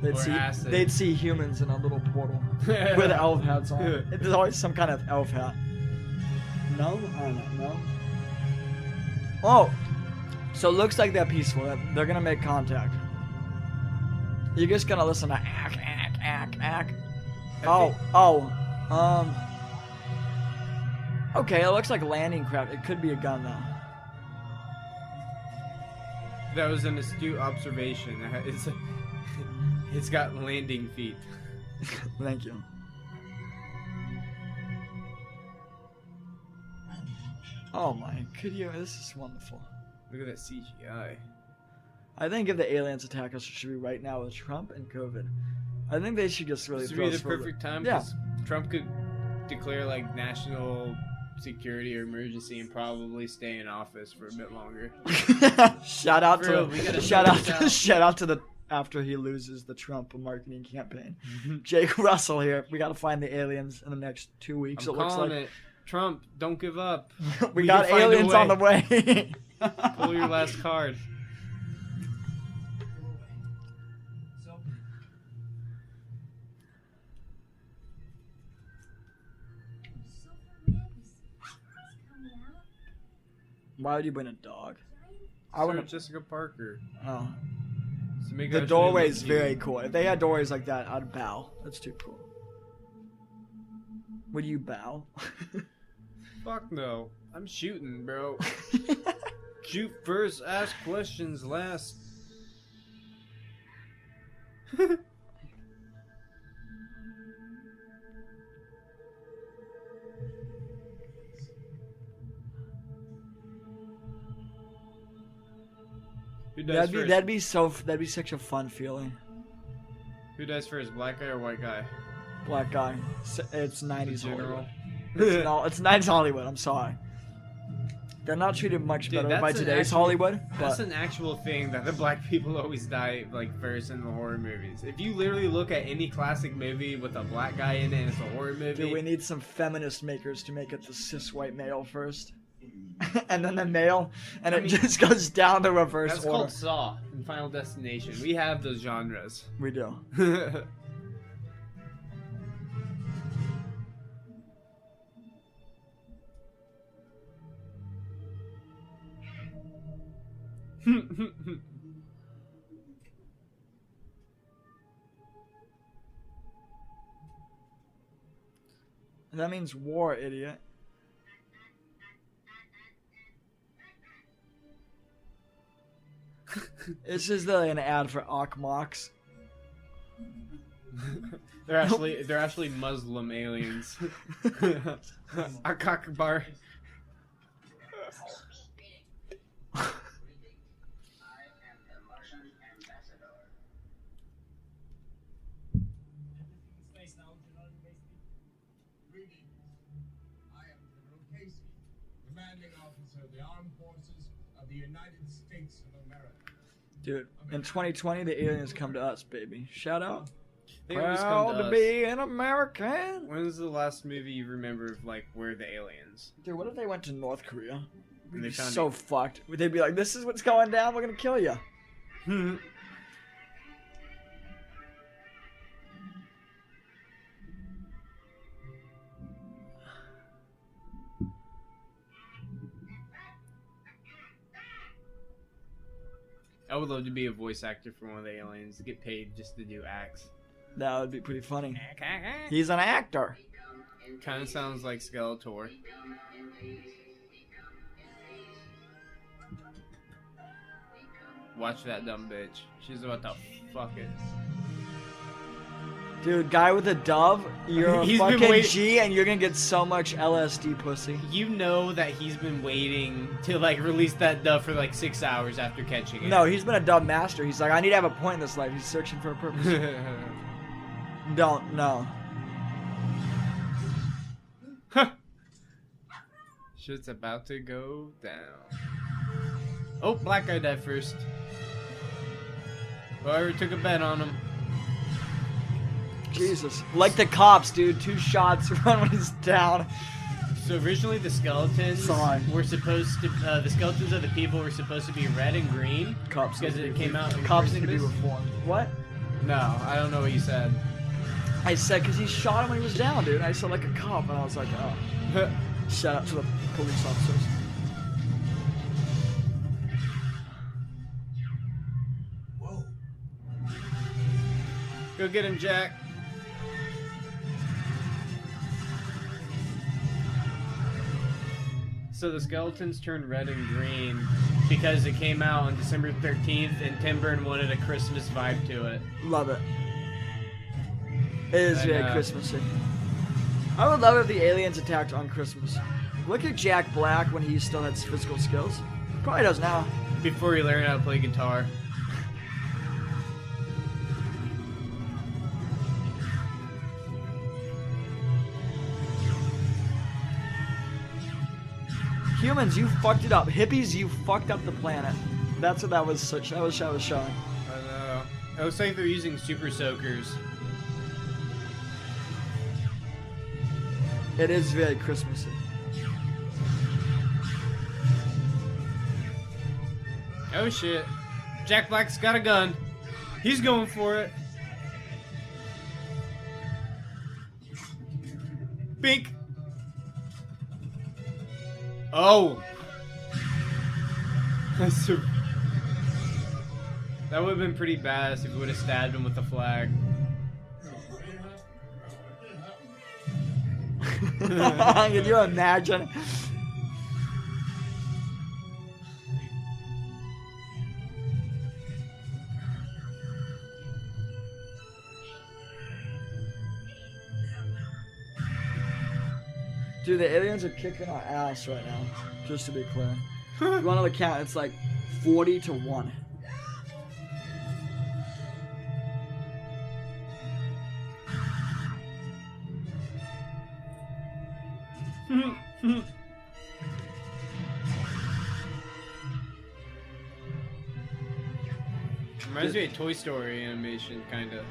They'd Or see acid. they'd see humans in a little portal with elf hats on. There's always some kind of elf hat. No? I don't know. No? Oh! So it looks like they're peaceful. They're gonna make contact. You're just gonna listen to ack, ack, ack, ack. Okay, it looks like landing craft. It could be a gun, though. That was an astute observation. It's got landing feet. Thank you. Oh my, could you? This is wonderful. Look at that CGI. I think if the aliens attack us, it should be right now with Trump and COVID. I think they should just really This would throw be us the for perfect time Yeah. because Trump could declare like national security or emergency and probably stay in office for a bit longer. Shout out For real, to we gotta shout sort out this to out. shout out to the after he loses the Trump marketing campaign. Jake Russell here. We got to find the aliens in the next 2 weeks. I'm it looks calling like it. Trump, don't give up. we got can find a aliens on the way. Pull your last card. So, Superman, he's coming out. Why would you bring a dog? I Sarah wouldn't. Jessica Parker. Oh, To make the Ashley doorway look is cute. very cool. If they had doorways like that, I'd bow. That's too cool. Would you bow? Fuck no. I'm shooting, bro. Shoot first, ask questions last. Who dies first? That'd be such a fun feeling. Who dies first, black guy or white guy? Black guy. It's 90s General. Hollywood. No, it's 90s Hollywood. I'm sorry. They're not treated much Dude, better by that's an today's actual- Hollywood. That's But an actual thing that the black people always die like first in the horror movies. If you literally look at any classic movie with a black guy in it and it's a horror movie, dude, we need some feminist makers to make it the cis white male first, and then the male, and it just goes down the reverse that's order. called Saw and Final Destination. We have those genres. We do. And that means war, idiot. This is an ad for Akmox. they're actually Muslim aliens. Akakbar. I am the Martian ambassador. Everything's nice now, General Casey. Greetings. I am General Casey, commanding officer of the armed forces of the United States of America. Dude, in 2020, the aliens come to us, baby. Shout out. They always come Proud to to us. be an American. When's the last movie you remember of like where the aliens? Dude, what if they went to North Korea? We'd They be found so fucked. They'd be like, this is what's going down, we're gonna kill you. I would love to be a voice actor for one of the aliens, to get paid just to do acts. That would be pretty funny. He's an actor. Kind of sounds like Skeletor. Watch that dumb bitch. She's about to fuck it. Dude, guy with a dove, you're a He's been fucking wait- G and you're gonna get so much LSD pussy. You know that he's been waiting to like release that dove for like 6 hours after catching it. No, he's been a dove master. He's like, I need to have a point in this life. He's searching for a purpose. Don't, no. Shit's about to go down. Oh, black guy died first. Whoever took a bet on him. Jesus. Like the cops, dude. 2 shots, run when he's down. So originally the skeletons Sorry. were supposed to, the skeletons of the people were supposed to be red and green. Cops Because it came out in Cops first need to be Nimbus? reformed. What? No, I don't know what you said. I said, because he shot him when he was down, dude. I said, like a cop, and I was like, oh. Shout out to the police officers. Whoa. Go get him, Jack. So the skeletons turned red and green because it came out on December 13th and Tim Burton wanted a Christmas vibe to it. Love it. It is And, very Christmassy. I would love if the aliens attacked on Christmas. Look at Jack Black when he still had physical skills. Probably does now. Before he learned how to play guitar. Humans, you fucked it up. Hippies, you fucked up the planet. That's what that was showing. I know. It looks like they're using super soakers. It is very Christmassy. Oh shit. Jack Black's got a gun. He's going for it. Bink. Oh. That would have been pretty badass if we would have stabbed him with the flag. Can you imagine? Dude, the aliens are kicking our ass right now. Just to be clear. If you want to count, it's like 40-1. Reminds me of Toy Story animation, kinda.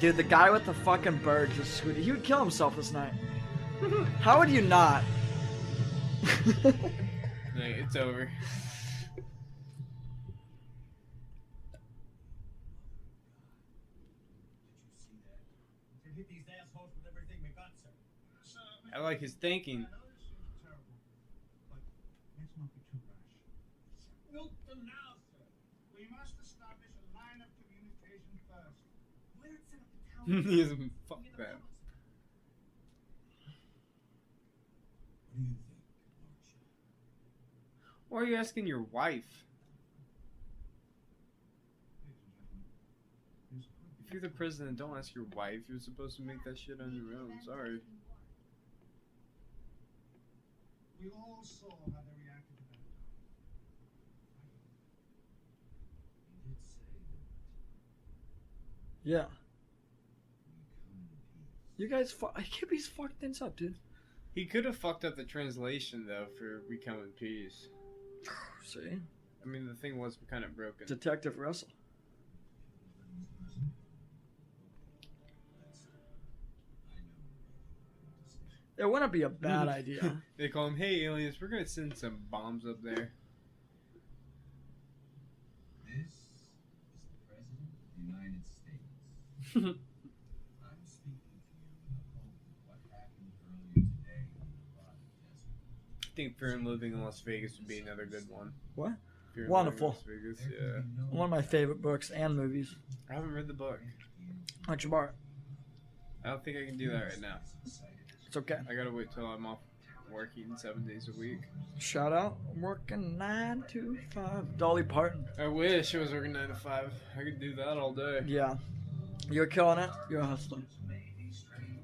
Dude, the guy with the fucking bird just scooted. He would kill himself this night. How would you not? Like, it's over. To hit these assholes with everything we got, sir. I like his thinking. I know this seems terrible, but let's not be too rash. Note them now, sir. We must establish a line of communication first. Why not set up the town? He isn't. Fuck Near the that. palace? What do you think, Archer? Why are you asking your wife? Ladies and gentlemen, If you're the president, don't ask your wife. You're supposed to make that shit on your own. Sorry. we all saw how they reacted to that. He did say that Yeah. we come in peace. You guys, hippies fucked things up, dude. He could have fucked up the translation though for "We Come in Peace." See? I mean, the thing was kind of broken. Detective Russell. It wouldn't be a bad idea. They call him, "Hey aliens, we're gonna send some bombs up there." This is the President of the United States. I'm speaking to you in the hope that what happened earlier today in the Nevada desert. I think Fear and Living in Las Vegas would be another good one. What? Fear and Wonderful. Living in Las Vegas, There yeah. can be no One of my favorite books and movies. I haven't read the book. Aren't you, Bart? I don't think I can do that right now. It's okay. I gotta wait till I'm off working 7 days a week. Shout out. I'm working 9 to 5. Dolly Parton. I wish I was working 9 to 5. I could do that all day. Yeah. You're killing it. You're a hustler. may be strange,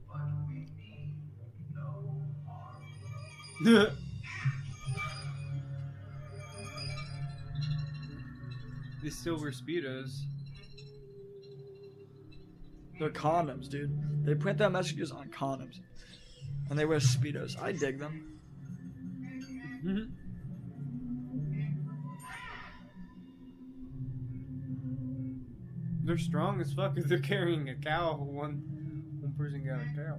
but we mean no harm. They still wear Speedos. They're condoms, dude. They print their messages on condoms. And they wear Speedos. I dig them. They're strong as fuck if they're carrying a cow. One person got a cow.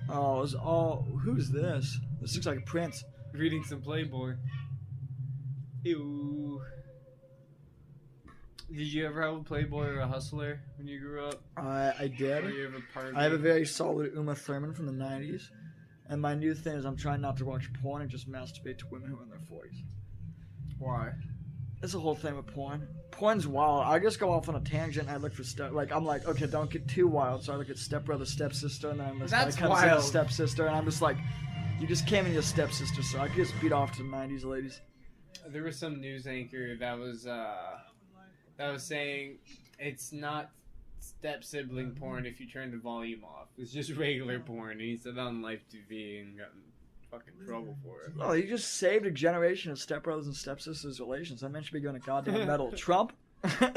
Oh, it's all. Who's this? This looks like a prince. Reading some Playboy. Ew. Did you ever have a Playboy or a Hustler when you grew up? I did. Were you ever part of I have a it? very solid Uma Thurman from the 90s. And my new thing is I'm trying not to watch porn and just masturbate to women who are in their 40s. Why? It's the whole thing with porn. Porn's wild. I just go off on a tangent and I look for stuff. Like, I'm like, okay, don't get too wild. So I look at stepbrother, stepsister, and then I'm just That's like, comes in wild. stepsister, and I'm just like, you just came in your stepsister, so I could just beat off to the 90s ladies. There was some news anchor that was saying it's not step sibling porn if you turn the volume off. It's just regular porn. And he said that on live TV and got fucking trouble for it. Oh, you just saved a generation of stepbrothers and stepsisters' relations. That man should be going to goddamn medal. Trump,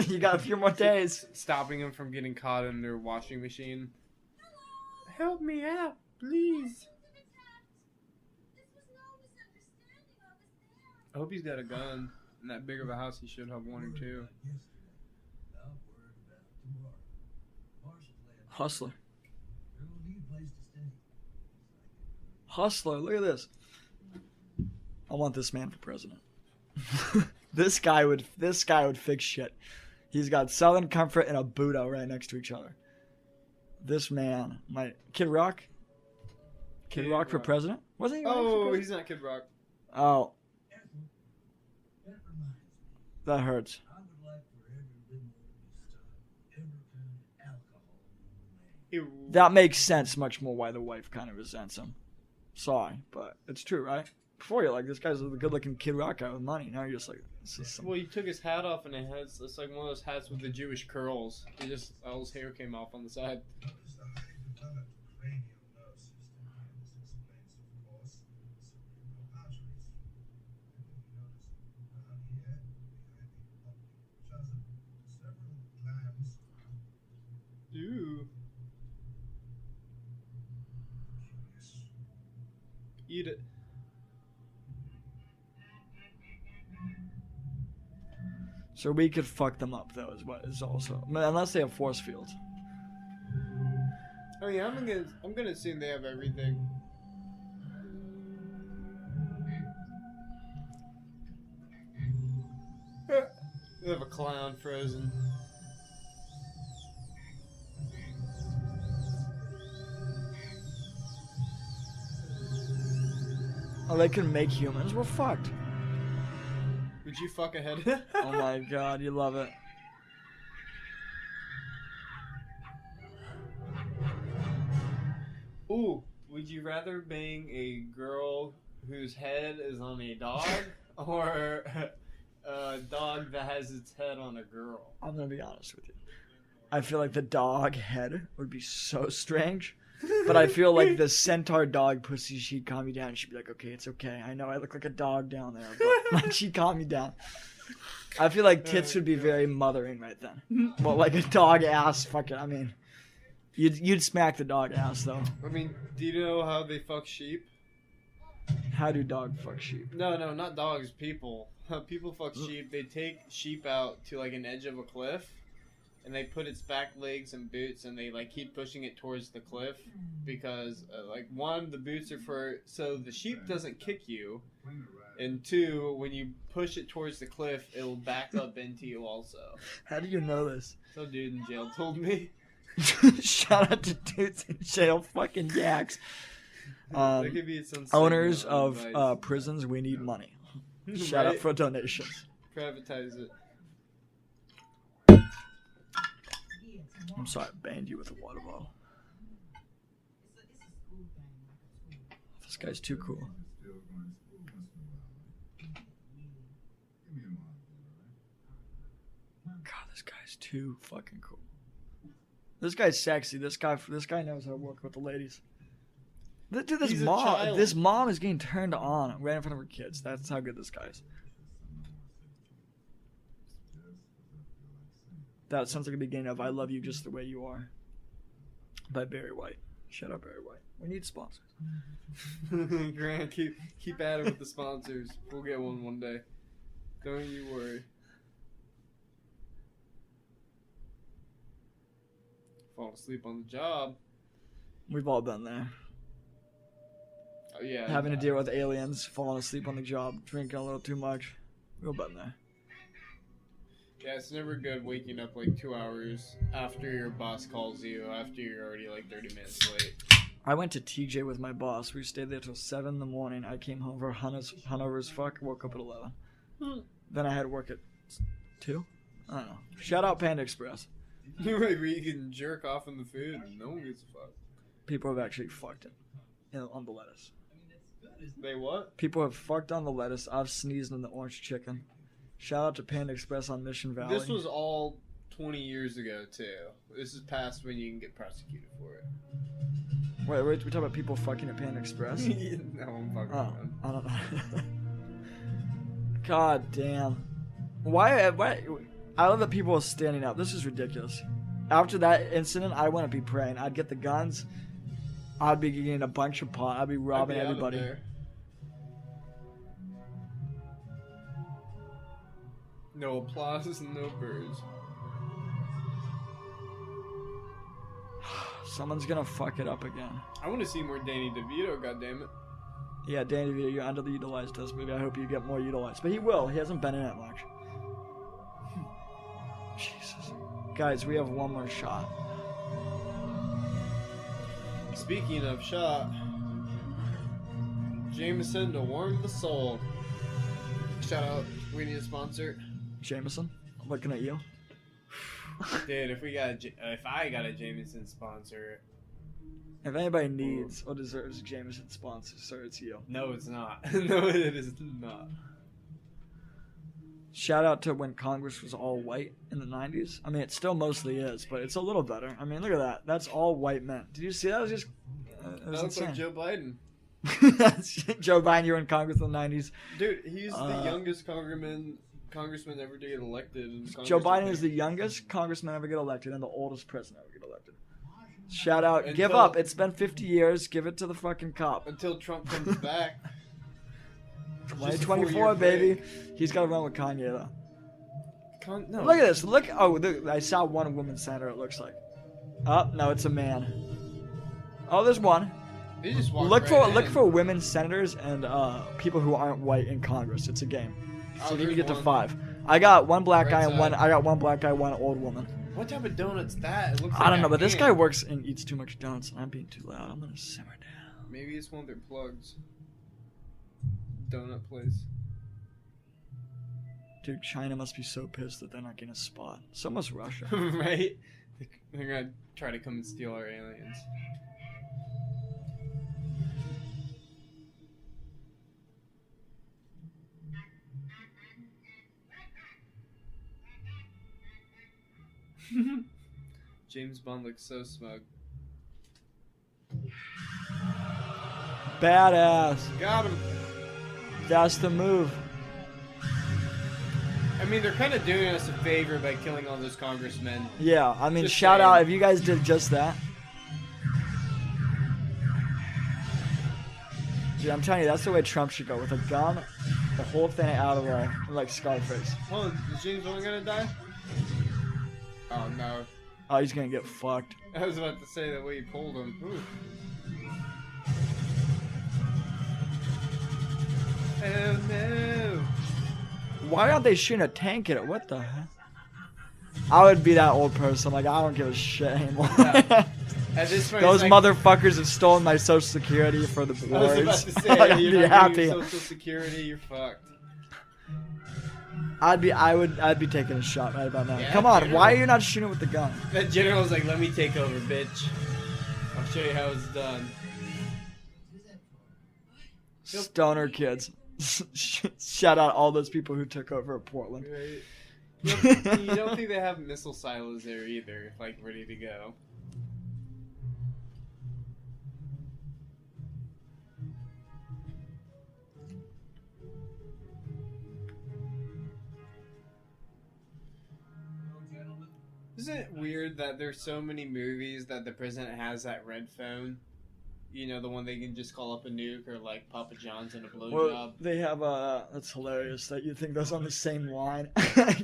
you got a few more days. Stopping him from getting caught in their washing machine. Help me out, please. This was no misunderstanding. I was there. I hope he's got a gun. In that big of a house, he should have one or two. Not worried about tomorrow. Marshall playing. Hustler. There will need a place to stay. Hustler, look at this. I want this man for president. This guy would fix shit. He's got Southern Comfort and a Buddha right next to each other. This man, Kid Rock? Kid Rock for president? Wasn't he? running for Oh, president? he's not Kid Rock. Oh, Ethel, that reminds me. that hurts. I would like for every limo to stop every kind of alcohol in the lane. That makes sense much more why the wife kind of resents him. Sorry, but it's true, right? Before you're like, this guy's a good-looking Kid Rock guy with money. Now you're just like, this is some... Well, he took his hat off and it's like one of those hats with the Jewish curls. All his hair came off on the side. Notice the highly developed cranial nerve system. This explains, of course, cerebral arteries. And then you notice down here, behind the optic chiasm, several glands. Ew. Curious. Eat it. So we could fuck them up, though, is what is also... I mean, unless they have force fields. Oh yeah, I'm gonna assume they have everything. They have a clown frozen. Oh, they can make humans? We're fucked. Would you fuck a head? Oh my god, you love it. Ooh, would you rather bang a girl whose head is on a dog or a dog that has its head on a girl? I'm gonna be honest with you. I feel like the dog head would be so strange. But I feel like the centaur dog pussy, she'd calm you down. She'd be like, okay, it's okay. I know I look like a dog down there, but like, she'd calm you down. I feel like tits would be very mothering right then. But like a dog ass, fuck it. I mean, you'd smack the dog ass though. I mean, do you know how they fuck sheep? How do dog fuck sheep? No, not dogs, people. People fuck sheep. They take sheep out to like an edge of a cliff, and they put its back legs and boots, and they like keep pushing it towards the cliff because, like, one, the boots are for so the sheep doesn't kick you, and two, when you push it towards the cliff, it'll back up into you also. How do you know this? Some dude in jail told me. Shout out to dudes in jail, fucking yaks. That could be some Owners signal of advice. prisons, we need money. Shout out Right? for donations. Privatize it. I'm sorry, I banned you with a water bottle. This guy's too cool. Still going to school once in a while. Give me a moment, all right? God, this guy's too fucking cool. This guy's sexy. This guy knows how to work with the ladies. Dude, He's a child. this mom is getting turned on right in front of her kids. That's how good this guy is. That sounds like a beginning of "I Love You Just the Way You Are" by Barry White. Shout out Barry White. We need sponsors. Grant, keep at it with the sponsors. We'll get one day. Don't you worry. Fall asleep on the job. We've all been there. Oh yeah. Having to deal with aliens, falling asleep on the job, drinking a little too much. We've all been there. Yeah, it's never good waking up like 2 hours after your boss calls you, after you're already like 30 minutes late. I went to TJ with my boss. We stayed there till 7 in the morning. I came home for hungover as fuck, woke up at 11. Then I had to work at 2? I don't know. Shout out Panda Express. You're right, where you can jerk off in the food and no one gives a fuck. People have actually fucked it on the lettuce. They what? People have fucked on the lettuce. I've sneezed on the orange chicken. Shout out to Panda Express on Mission Valley. This was all 20 years ago too. This is past when you can get prosecuted for it. Wait, we talking about people fucking at Panda Express? No, I'm fucking Oh, around. I don't know. God damn. Why? I love that people are standing up. This is ridiculous. After that incident, I wouldn't be praying. I'd get the guns. I'd be getting a bunch of pot. I'd be robbing I'd be out of everybody. there. No applause, no birds. Someone's gonna fuck it up again. I want to see more Danny DeVito, goddammit. Yeah, Danny DeVito, you're underutilized this movie. I hope you get more utilized. But he will. He hasn't been in it much. Jesus. Guys, we have one more shot. Speaking of shot, Jameson to warm the soul. Shout out, we need a sponsor. Jameson, I'm looking at you. Dude, if I got a Jameson sponsor, If anybody needs or deserves a Jameson sponsor, sir, it's you. no, it's not. No, it is not. Shout out to when Congress was all white in the 90s. I mean, it still mostly is, but it's a little better. I mean, look at that. That's all white men. Did you see that? It was just... it was That looks like insane. Joe Biden. Joe Biden, you were in Congress in the 90s. Dude, he's the youngest congressman ever to get elected. In Congress, Joe I Biden think. is the youngest congressman ever get elected and the oldest president ever get elected. Shout out. Give Until- up. It's been 50 years. Give it to the fucking cop. Until Trump comes back. 2024, baby. He's got to run with Kanye, though. No. Look at this. Look. Oh, I saw one woman senator, it looks like. Oh, no, it's a man. Oh, there's one. They just walk Look right for in. women senators and people who aren't white in Congress. It's a game. So you there's can get to one. 5. I got one black Right guy and side. one. I got one black guy, one old woman. What type of donut's that? It looks like I don't know, a but this ham. guy works and eats too much donuts, and I'm being too loud. I'm gonna simmer down. Maybe it's one of their plugs. Donut place. Dude, China must be so pissed that they're not getting a spot. So must Russia. Right? They're gonna try to come and steal our aliens. James Bond looks so smug. Badass. Got him. That's the move. I mean, they're kind of doing us a favor by killing all those congressmen. Yeah, I mean, Just shout saying. out if you guys did just that. Dude, I'm telling you, that's the way Trump should go. With a gun, the whole thing out of the way. Like Scarface. Hold on, is James Bond gonna die? Oh no. Oh, he's gonna get fucked. I was about to say the way you pulled him. Ooh. Oh no. Why aren't they shooting a tank at it? What the heck? I would be that old person. Like, I don't give a shit anymore. Yeah. At this point, Those it's like, motherfuckers have stolen my social security for the I was about wars. to say, I'd you're be not happy. getting Social Security, you're fucked. I'd be taking a shot right about now. Yeah, Come on, dude. why are you not shooting with the gun? That general's like, let me take over, bitch. I'll show you how it's done. Stoner kids. Shout out all those people who took over Portland. Right. You don't think they have missile silos there either, like ready to go? Isn't it weird that there's so many movies that the president has that red phone? You know, the one they can just call up a nuke or like Papa John's and a blowjob. Well, they have that's hilarious that you think those on the same line.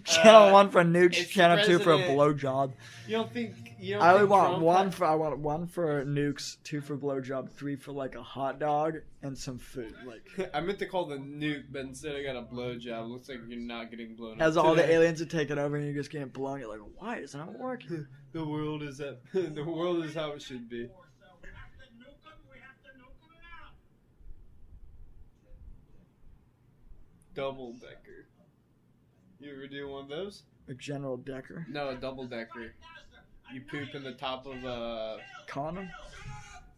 Channel 1 for nukes, it's Channel 2 for a President- blowjob. You don't think? You don't I would think want Trump one had- for one for nukes, 2 for blowjob, 3 for like a hot dog and some food. Like I meant to call the nuke, but instead I got a blowjob. Looks like you're not getting blown as up all the today. aliens are taking over and you're just getting blown. You're like, why isn't it working? The world is at, the world is how it should be. Double decker. You ever do one of those? Like General Decker. No, a double decker. You poop in the top of a. Condom?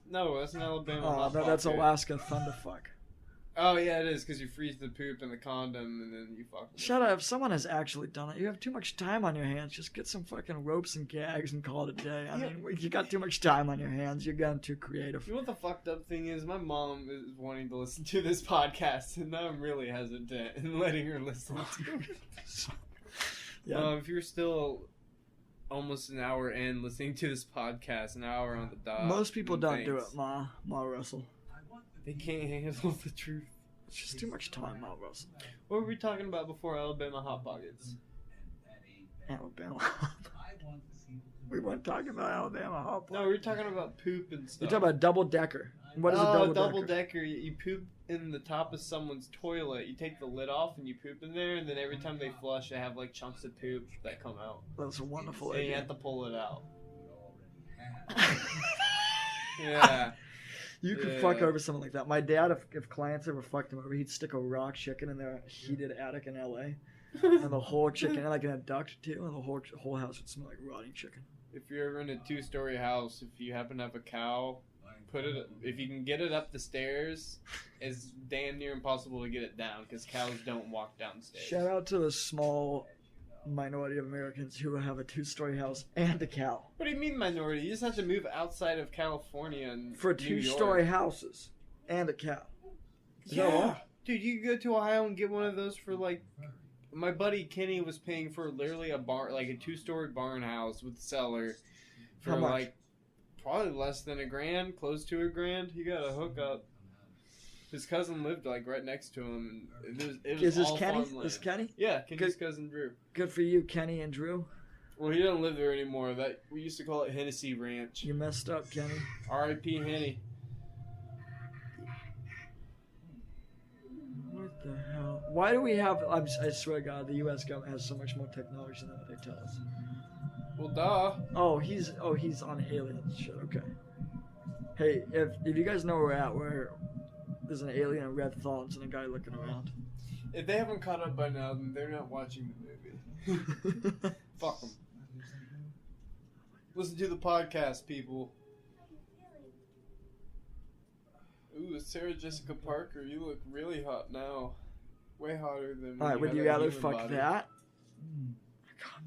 No, that's an Alabama. Oh, hot that's pocket. Alaska Thunderfuck. Oh yeah, it is because you freeze the poop in the condom and then you fuck. Shut up. If someone has actually done it, you have too much time on your hands. Just get some fucking ropes and gags and call it a day. I mean, you got too much time on your hands. You're getting too creative. You know what the fucked up thing is? My mom is wanting to listen to this podcast, and now I'm really hesitant in letting her listen to it. Yeah. If you're still almost an hour in listening to this podcast, an hour on the dot. Most people then don't do it, thanks. Ma Russell. They can't handle the truth. It's just too much time, Ma Russell. What were we talking about before Alabama Hot Pockets? Alabama. We weren't talking about Alabama Hot No, we were talking about poop and stuff. You're talking about double decker. What is a double decker? double decker. You poop in the top of someone's toilet. You take the lid off and you poop in there, and then every time they flush, they have like chunks of poop that come out. That's a wonderful And you idea. have to pull it out. Yeah. You could fuck over something like that. My dad, if clients ever fucked him over, he'd stick a raw chicken in their heated attic in L.A. and the whole chicken, like in a duct too, and the whole house would smell like rotting chicken. If you're ever in a 2-story house, if you happen to have a cow, if you can get it up the stairs, it's damn near impossible to get it down because cows don't walk downstairs. Shout out to the small minority of Americans who have a 2-story house and a cow. What do you mean minority? You just have to move outside of California and For New 2-story York. houses and a cow. Is that Yeah. what? Dude, you can go to Ohio and get one of those for like. My buddy Kenny was paying for literally a barn, like a 2-story barn house with cellar, for How much? like probably less than $1,000, close to $1,000. He got a hookup. His cousin lived like right next to him. And it was Is this all Kenny? farmland. This Kenny? Yeah, Kenny's cousin Drew. Good for you, Kenny and Drew. Well, he doesn't live there anymore. That we used to call it Hennessy Ranch. You messed up, Kenny. R.I.P. Henny. What the hell? Why do we have... I swear to God, the U.S. government has so much more technology than what they tell us. Well, duh. Oh, he's on aliens. Shit, okay. Hey, if you guys know where we're at, where there's an alien in red thongs and a guy looking around. If they haven't caught up by now, then they're not watching the movie. Fuck them. Listen to the podcast, people. Ooh, Sarah Jessica Parker, you look really hot now. Way hotter than. Alright, would had you a rather human fuck body. that?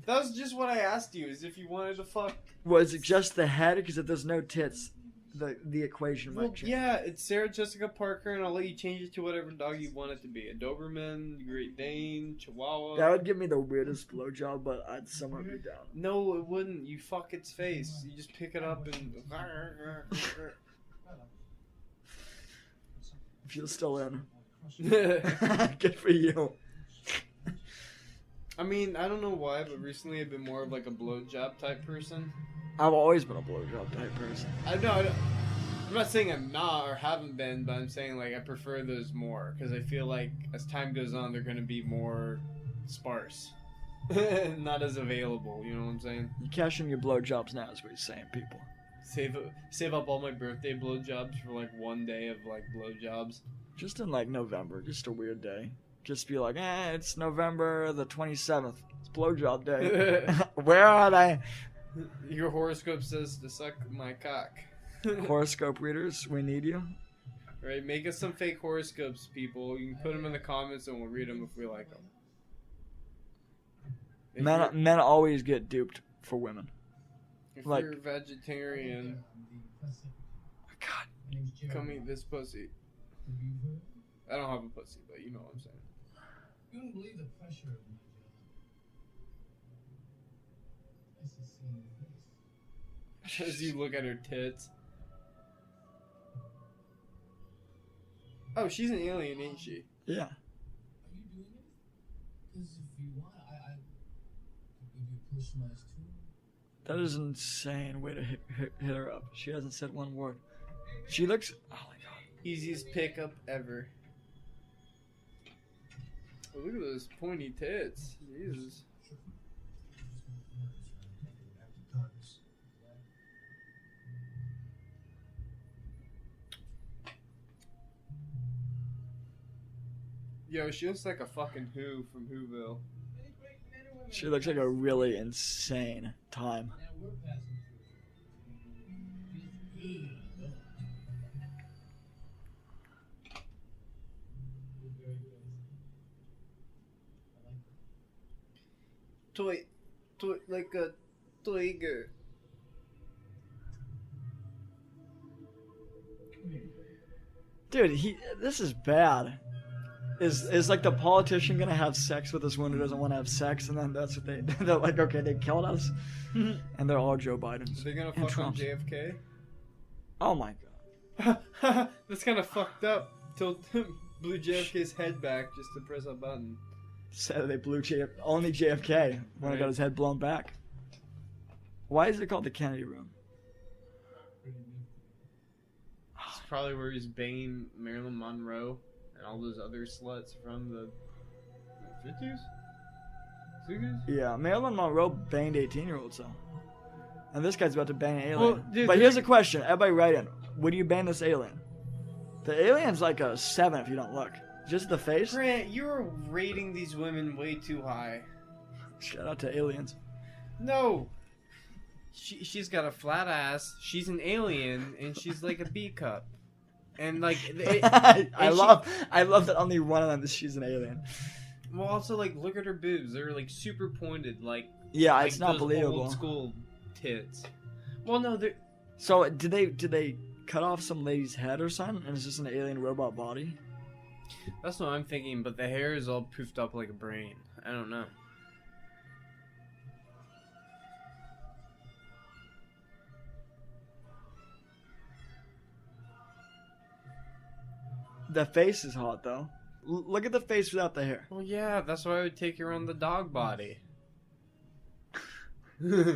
That was just what I asked you. Is if you wanted to fuck. Was it just the head? Because if there's no tits, the equation Well, might change. yeah, it's Sarah Jessica Parker, and I'll let you change it to whatever dog you want it to be. A Doberman, Great Dane, Chihuahua. That would give me the weirdest blowjob, but I'd somewhat be down. No, it wouldn't. You fuck its face. You just pick it up and. If you're still in. Good for you. I mean, I don't know why, but recently I've been more of like a blowjob type person. I've always been a blowjob type person. I'm not saying I'm not or haven't been, but I'm saying like I prefer those more because I feel like as time goes on, they're gonna be more sparse, not as available. You know what I'm saying? You cash in your blowjobs now, is what he's saying, people. Save up all my birthday blowjobs for like one day of like blowjobs. Just in like November, just a weird day. Just be like, it's November the 27th. It's blowjob day. Where are they? Your horoscope says to suck my cock. Horoscope readers, we need you. Right, make us some fake horoscopes, people. You can put them in the comments and we'll read them if we like them. Men always get duped for women. If like- you're vegetarian, God, come eat this pussy. I don't have a pussy, but you know what I'm saying. You wouldn't believe the pressure of my job. Nice to see your face. As you look at her tits. Oh, she's an alien, ain't she? yeah. Are you doing it? Because if you want, I could give you a personalized tour. That is an insane way to hit her up. She hasn't said one word. She looks... Oh my God. Easiest pickup ever. Oh, look at those pointy tits. Jesus. Yo, she looks like a fucking Who from Whoville. She looks like a really insane time. Now we're passing through. like a tiger. Dude, this is bad. Is like the politician gonna have sex with this one who doesn't want to have sex, and then that's what they're like, okay, they killed us, and they're all Joe Bidens. They're gonna and fuck on Trump's. JFK. Oh my god. That's kind of fucked up. Till blew JFK's head back just to press a button. So they blew only JFK when he got his head blown back. Why is it called the Kennedy Room? It's probably where he's banging Marilyn Monroe and all those other sluts from the 50s? 60s? Yeah, Marilyn Monroe banged 18-year-olds though. And this guy's about to bang an alien. Well, dude, but here's a question. Everybody write in. Would you bang this alien? The alien's like a 7 if you don't look. Just the face? Grant, you're rating these women way too high. Shout out to aliens. No! She's got a flat ass, she's an alien, and she's like a B cup. And like... I love that only one of them is she's an alien. Well, also, like, look at her boobs. They're, like, super pointed, like... Yeah, like it's not those believable. old school tits. Well, no, they're... So, did they cut off some lady's head or something, and it's just an alien robot body? That's what I'm thinking, but the hair is all poofed up like a brain. I don't know. The face is hot, though. Look at the face without the hair. Well, yeah, that's why I would take her on the dog body. Make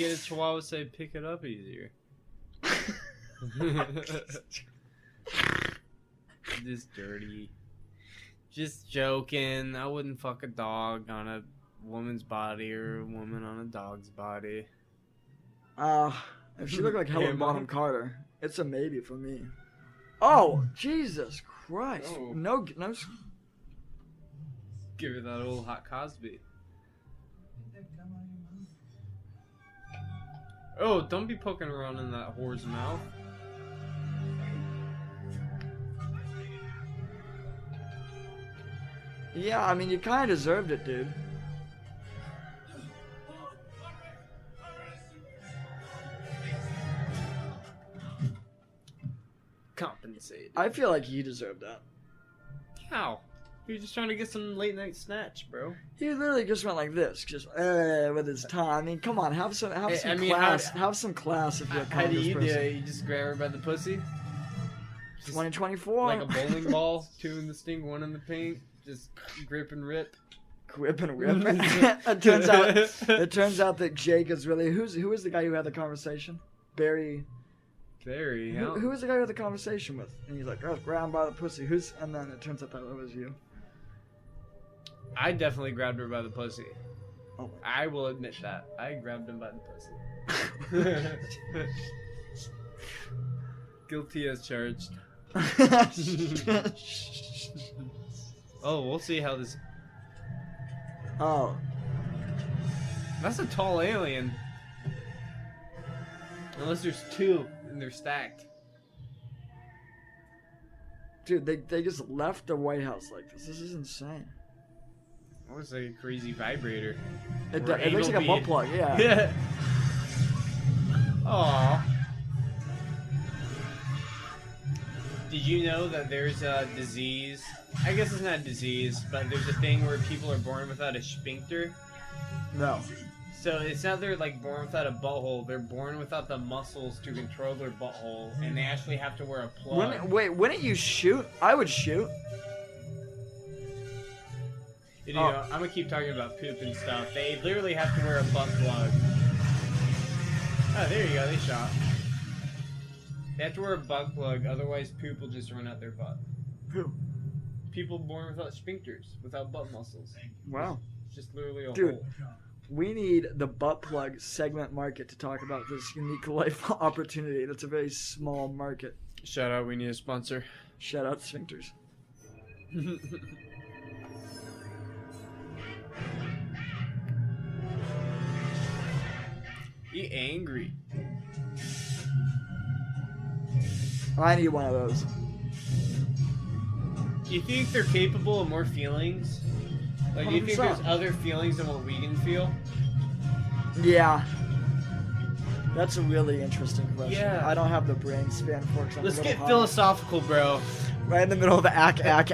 it a Chihuahua say pick it up easier. Just dirty. Just joking. I wouldn't fuck a dog on a woman's body or a woman on a dog's body. If she looked like Helen Hey, Bonham Mom. Carter, it's a maybe for me. Oh, Jesus Christ. Oh. No. Give her that old hot Cosby. Did that come out of your mouth? Oh, don't be poking around in that whore's mouth. Yeah, I mean, you kind of deserved it, dude. Compensated. I feel like he deserved that. How? You're just trying to get some late night snatch, bro. He literally just went like this, just with his tongue. I mean, come on, have some I mean, class. Have some class if you're a How do Congress you do person. it? You just grab her by the pussy? Just 2024. like a bowling ball, 2 in the stink, 1 in the paint. Just grip and rip. Grip and rip. It turns out that Jake is really who is the guy who had the conversation? Barry. Very. Who was the guy who had the conversation with? And he's like, "Oh, grab him by the pussy." And then it turns out that it was you. I definitely grabbed her by the pussy. Oh. I will admit that. I grabbed him by the pussy. Guilty as charged. Oh, we'll see how this... Oh, That's a tall alien. Unless there's 2 and they're stacked. dude, they just left the White House like this. This is insane. That looks like a crazy vibrator. It Or looks like a anal butt plug. Yeah. Yeah. Aww. Did you know that there's a disease? I guess it's not a disease, but there's a thing where people are born without a sphincter. No. So it's not they're like born without a butthole, they're born without the muscles to control their butthole, and they actually have to wear a plug. Wouldn't you shoot? I would shoot. You know, I'm gonna keep talking about poop and stuff. They literally have to wear a butt plug. Oh, there you go, they shot. They have to wear a butt plug, otherwise poop will just run out their butt. Who? People born without sphincters, without butt muscles. Wow. It's just literally a Dude. hole. We need the butt plug segment market to talk about this unique life opportunity. That's a very small market. Shout out, we need a sponsor. Shout out sphincters. Be angry. I need one of those. You think they're capable of more feelings? Like, do you think 100%. there's other feelings than what we can feel? Yeah. That's a really interesting question. Yeah. I don't have the brain span for it. 'Cause I'm a Let's little get high. philosophical, bro. Right in the middle of the ack. Ak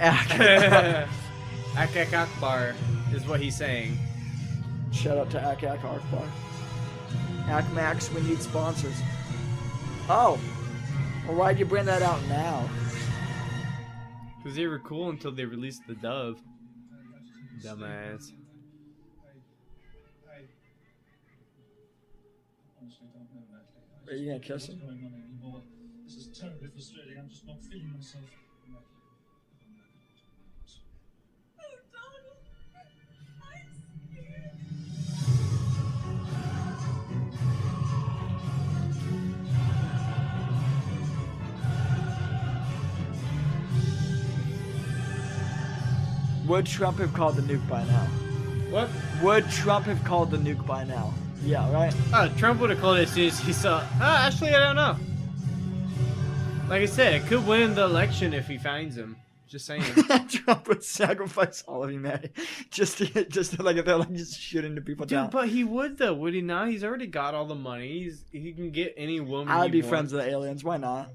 Akbar is what he's saying. Shout out to Ak Akbar. Ak Max, we need sponsors. Oh. Well, why'd you bring that out now? Because they were cool until they released the dove. Dumbass. I honestly don't know, Natalie. Are you gonna kiss him? What's going on anymore? This is terribly frustrating. I'm just not feeling myself. Oh, Donald, I'm scared. Would Trump have called the nuke by now? What? Would Trump have called the nuke by now? Yeah, right? Trump would have called it as soon as he saw. Actually, I don't know. Like I said, it could win the election if he finds him. Just saying. Trump would sacrifice all of humanity just to like if they're like just shooting the people down. Dude, but he would though, would he not? He's already got all the money. He can get any woman. I'd be he friends wants. with the aliens. Why not?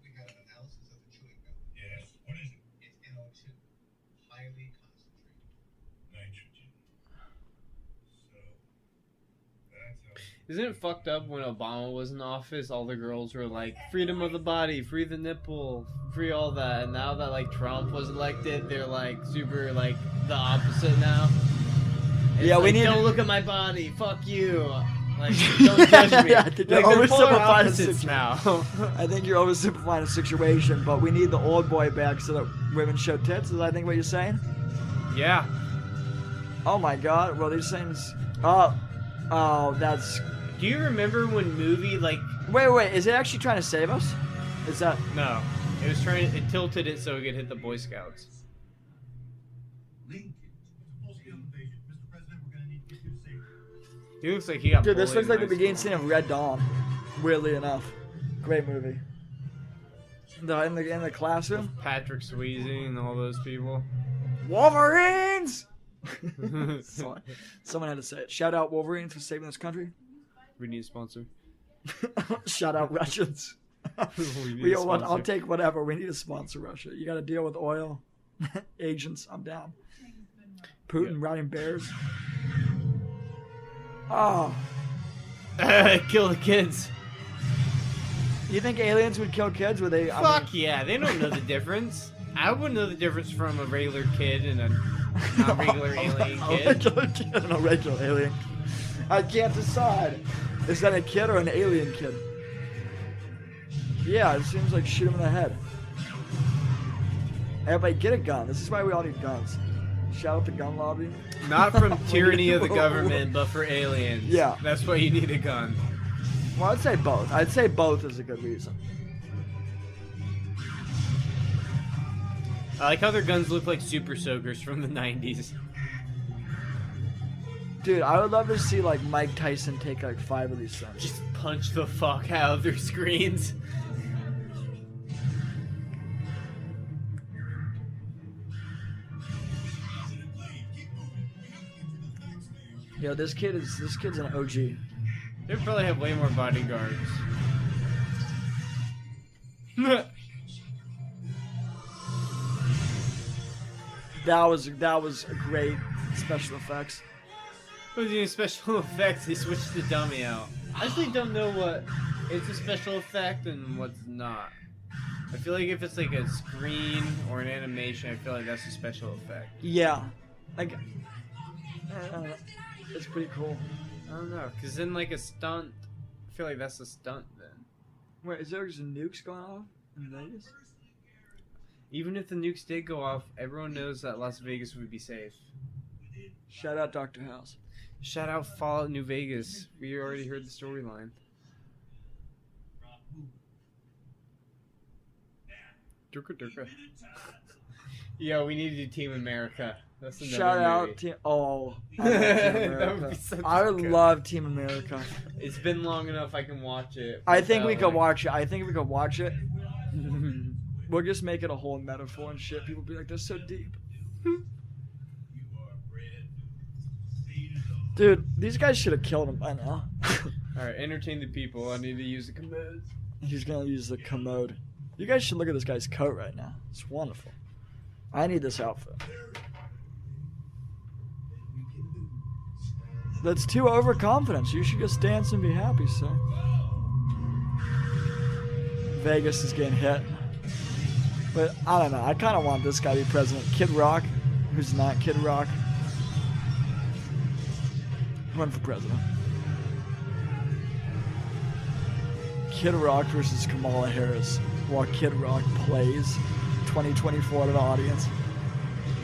We got an analysis of the chewing gum. Yes. What is it? It's NO2, highly concentrated. Nitrogen. So, that's how... Isn't it fucked up when Obama was in office? All the girls were like, freedom of the body, free the nipple, free all that. And now that like Trump was elected, they're like super like the opposite now. It's Yeah, we like, need- Don't look at my body. Fuck you. Like, don't judge me. I think Like, you're they're polar oversimplifying the opposites situation. now. I think you're oversimplifying the situation, but we need the old boy back so that women show tits. Is I think what you're saying? Yeah. Oh my God! Well, these things. Oh, that's. Do you remember when movie like Wait. Is it actually trying to save us? Is that? no? It was trying. It tilted it so it could hit the Boy Scouts. Lincoln. Full-scale invasion. Mr. President, we're gonna need to get you safe. He looks like he got. Dude, this bullied looks like the in high beginning school. scene of Red Dawn. Weirdly enough, great movie. In the classroom. Patrick Swayze and all those people. Wolverines. Someone had to say it. Shout out Wolverines for saving this country. We need a sponsor. Shout out Russians. We need We a I'll sponsor. take whatever. We need to sponsor Russia. You got to deal with oil agents. I'm down. Putin riding bears. Oh, Kill the kids. you think aliens would kill kids? Would they? I mean, Fuck yeah, they don't know the difference. I wouldn't know the difference from a regular kid and a not regular alien A kid. regular kid and a regular alien. I can't decide. Is that a kid or an alien kid? Yeah, it seems like shoot him in the head. Everybody get a gun. This is why we all need guns. Shout out the gun lobby. Not from tyranny of the government, but for aliens. Yeah. That's why you need a gun. Well, I'd say both. I'd say both is a good reason. I like how their guns look like super soakers from the 90s. Dude, I would love to see like Mike Tyson take like 5 of these things. Just punch the fuck out of their screens. Yo, this kid's an OG. They probably have way more bodyguards. That was a great special effects. Who's doing special effects? They switched the dummy out. I actually don't know what is a special effect and what's not. I feel like if it's like a screen or an animation, I feel like that's a special effect. Yeah, like it's pretty cool. I don't know, because then like a stunt, I feel like that's a stunt then. Wait, is there just nukes going off in Vegas? Even if the nukes did go off, everyone knows that Las Vegas would be safe. Shout out Dr. House. Shout out Fallout New Vegas. We already heard the storyline. Durka Durka. Yo, we need to do Team America. That's another Shout out movie. Team. Oh, I love Team That would America. be such I a would good- love Team America. It's been long enough I can watch it. I think we without, could watch it. I think we could watch it. We'll just make it a whole metaphor and shit. People be like, "That's so deep." Dude, these guys should have killed him by now. Alright, entertain the people. I need to use the commands. He's gonna use the commode. You guys should look at this guy's coat right now. It's wonderful. I need this outfit. That's too overconfidence. You should just dance and be happy, sir. Vegas is getting hit. But I don't know. I kind of want this guy to be president. Kid Rock, who's not Kid Rock. Run for president. Kid Rock versus Kamala Harris while Kid Rock plays 2024 to the audience.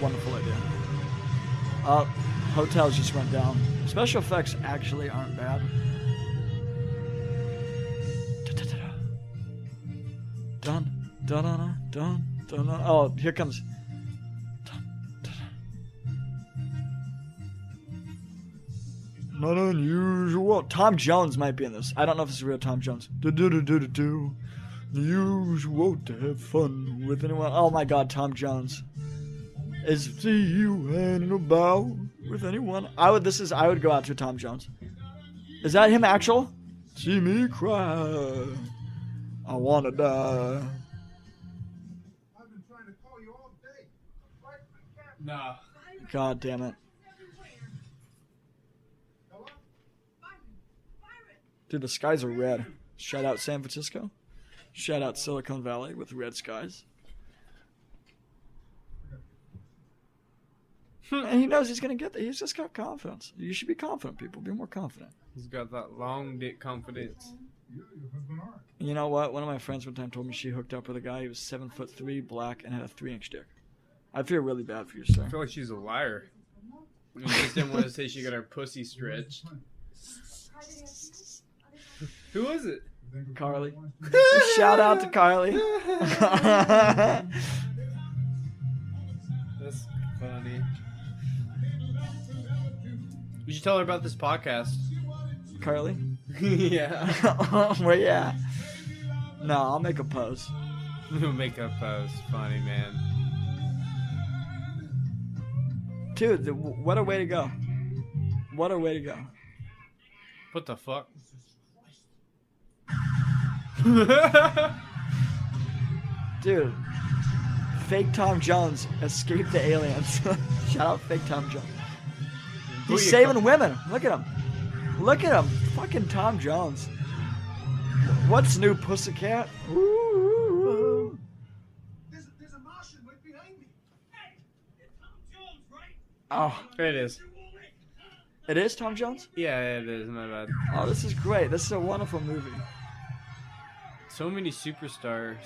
Wonderful idea. Hotels just went down. Special effects actually aren't bad. Dun, dun, dun, dun, dun, dun. Oh, here comes. Not unusual. Tom Jones might be in this. I don't know if it's real Tom Jones. Usual to have fun with anyone. Oh my God, Tom Jones. Is see you hanging about with anyone? I would go out to Tom Jones. Is that him actual? See me cry. I wanna die. I've been trying to call you all day. Right, my cat. Nah. God damn it. Hello? Dude, the skies are red. Shout out San Francisco. Shout out Silicon Valley with red skies. And he knows he's gonna get there. He's just got confidence. You should be confident, people. Be more confident. He's got that long dick confidence. Your husband are. You know what? One of my friends one time told me she hooked up with a guy who was 7'3", black, and had a 3-inch dick. I feel really bad for you, sir. I feel like she's a liar. I just didn't want to say she got her pussy stretched. Who was it? Carly. Shout out to Carly. That's funny. You should tell her about this podcast. Carly? Yeah. Where you at? No, I'll make a post. Make a post. Funny, man. Dude, what a way to go. What a way to go. What the fuck? Dude, fake Tom Jones escaped the aliens. Shout out fake Tom Jones. He's saving women. Look at him. Look at him. Fucking Tom Jones. What's new, pussycat? Ooh. There's a Martian right behind me. Hey, it's Tom Jones, right? Oh, It is. it is Tom Jones? Yeah, it is. My bad. Oh, this is great. This is a wonderful movie. So many superstars.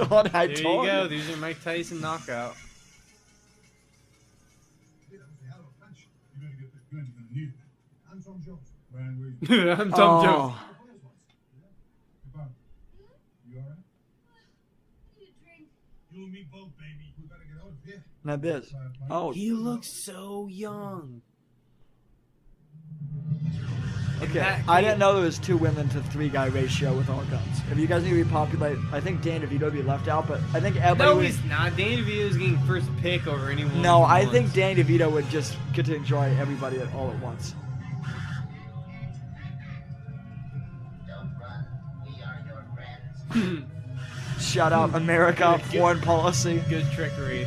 I There you told go. you. These are Mike Tyson knockout. That was a hell of a punch. You better get this gun. You're gonna need it. I'm Tom Jones. Brian Williams. I'm Tom Jones. Oh, Hey, Bob. You all right? Need a drink. You and me both, baby. We gotta get out of here. now biz. Oh, He looks so young. okay. that I kid- didn't know there was 2 women to 3 guy ratio with all guns. If you guys need to repopulate, I think Dan DeVito would be left out, but I think everybody No, would. he's not. Danny DeVito's getting first pick over anyone. No, who I wants. think Danny DeVito would just get to enjoy everybody all at once. Don't run. We are your friends. Shout out America, Good. foreign policy. Good trickery.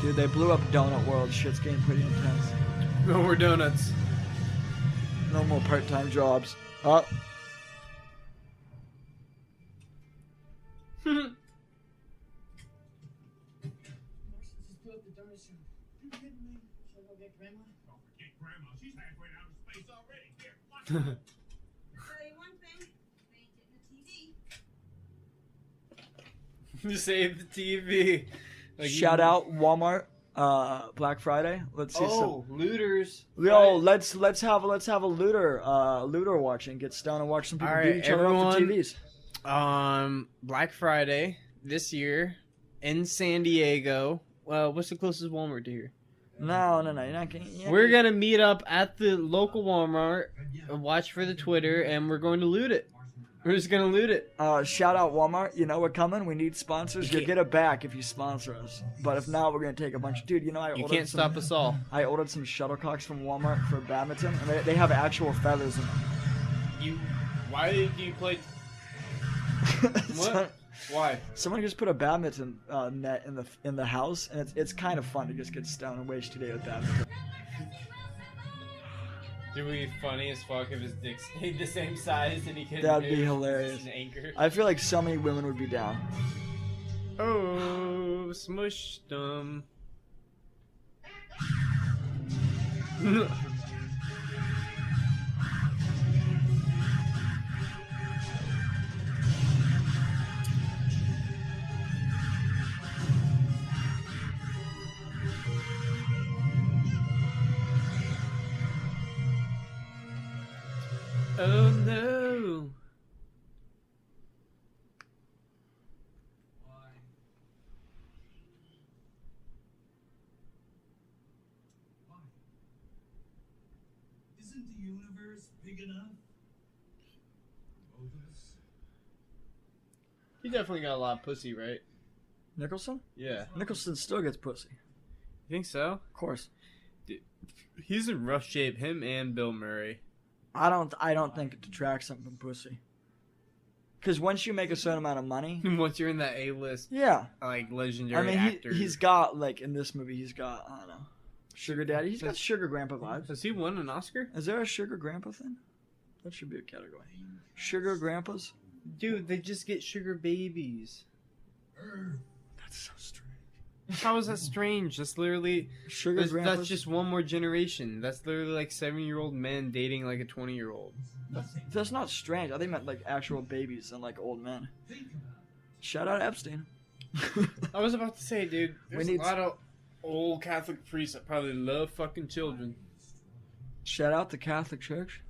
Dude, they blew up Donut World. Shit's getting pretty intense. No more donuts. No more part-time jobs. Oh, Don't forget Grandma. She's halfway down to space already. Here, watch her. Tell you one thing, they ain't getting the TV. Save the TV. Like shout out Walmart. Black Friday. Let's see looters. let's have a looter watch and get stoned and watch some people All beat right, each other off the everyone. TVs. Black Friday this year in San Diego. What's the closest Walmart to here? No, you're not getting. We're gonna meet up at the local Walmart, watch for the Twitter, and we're going to loot it. We're just gonna loot it. Shout out Walmart. You know we're coming. We need sponsors. You'll get it back if you sponsor us. But if not, we're gonna take a bunch of. Dude, you know I You ordered can't some, stop us all. I ordered some shuttlecocks from Walmart for badminton, and they have actual feathers in them. Why did you play? What? Why? Someone just put a badminton net in the house, and it's kind of fun to just get stoned and waste your day with badminton. It would be funny as fuck if his dick stayed the same size and he couldn't That'd be move. hilarious. Just an anchor. I feel like so many women would be down. Oh, smushed them. Oh no. Why? Why? Isn't the universe big enough? For both of us? He definitely got a lot of pussy, right? Nicholson? Yeah. Nicholson still gets pussy. You think so? Of course. He's in rough shape, him and Bill Murray. I don't think it detracts him from pussy. Because once you make a certain amount of money, Once you're in that A-list, yeah. like, legendary I mean, actor. he's got, like, in this movie, he's got, I don't know, sugar daddy. He's got sugar grandpa vibes. Has he won an Oscar? Is there a sugar grandpa thing? That should be a category. Sugar grandpas? Dude, they just get sugar babies. That's so strange. How is that strange? That's literally... Sugar grandpas? That's just one more generation. That's literally like 7-year-old men dating like a 20-year-old. That's not strange. I think meant, like, actual babies and, like, old men. Shout out Epstein. I was about to say, dude, there's need- a lot of old Catholic priests that probably love fucking children. Shout out the Catholic Church.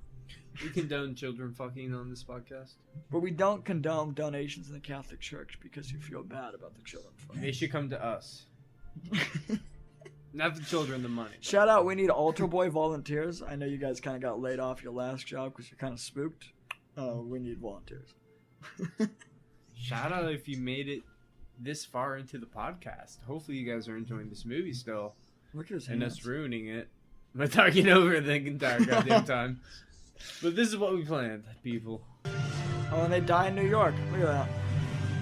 We condone children fucking on this podcast. But we don't condone donations in the Catholic Church because you feel bad about the children. They should come to us. Not the children, the money. Shout out, we need Altar Boy volunteers. I know you guys kind of got laid off your last job because you're kind of spooked. We need volunteers. Shout out if you made it this far into the podcast. Hopefully you guys are enjoying this movie still. Look at his And hands. us ruining it. By talking over the entire goddamn time. But this is what we planned, people. Oh, and they die in New York. Look at that.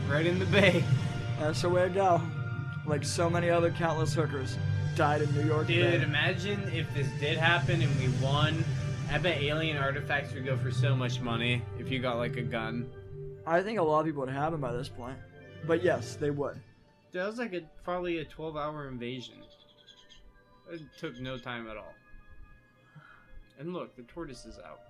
Right in the bay. That's the way to go. Like so many other countless hookers died in New York. Dude, Bay. imagine if this did happen and we won. I bet alien artifacts would go for so much money if you got like a gun. I think a lot of people would have them by this point. But yes, they would. Dude, that was like probably a 12-hour invasion. It took no time at all. And look, the tortoise is out.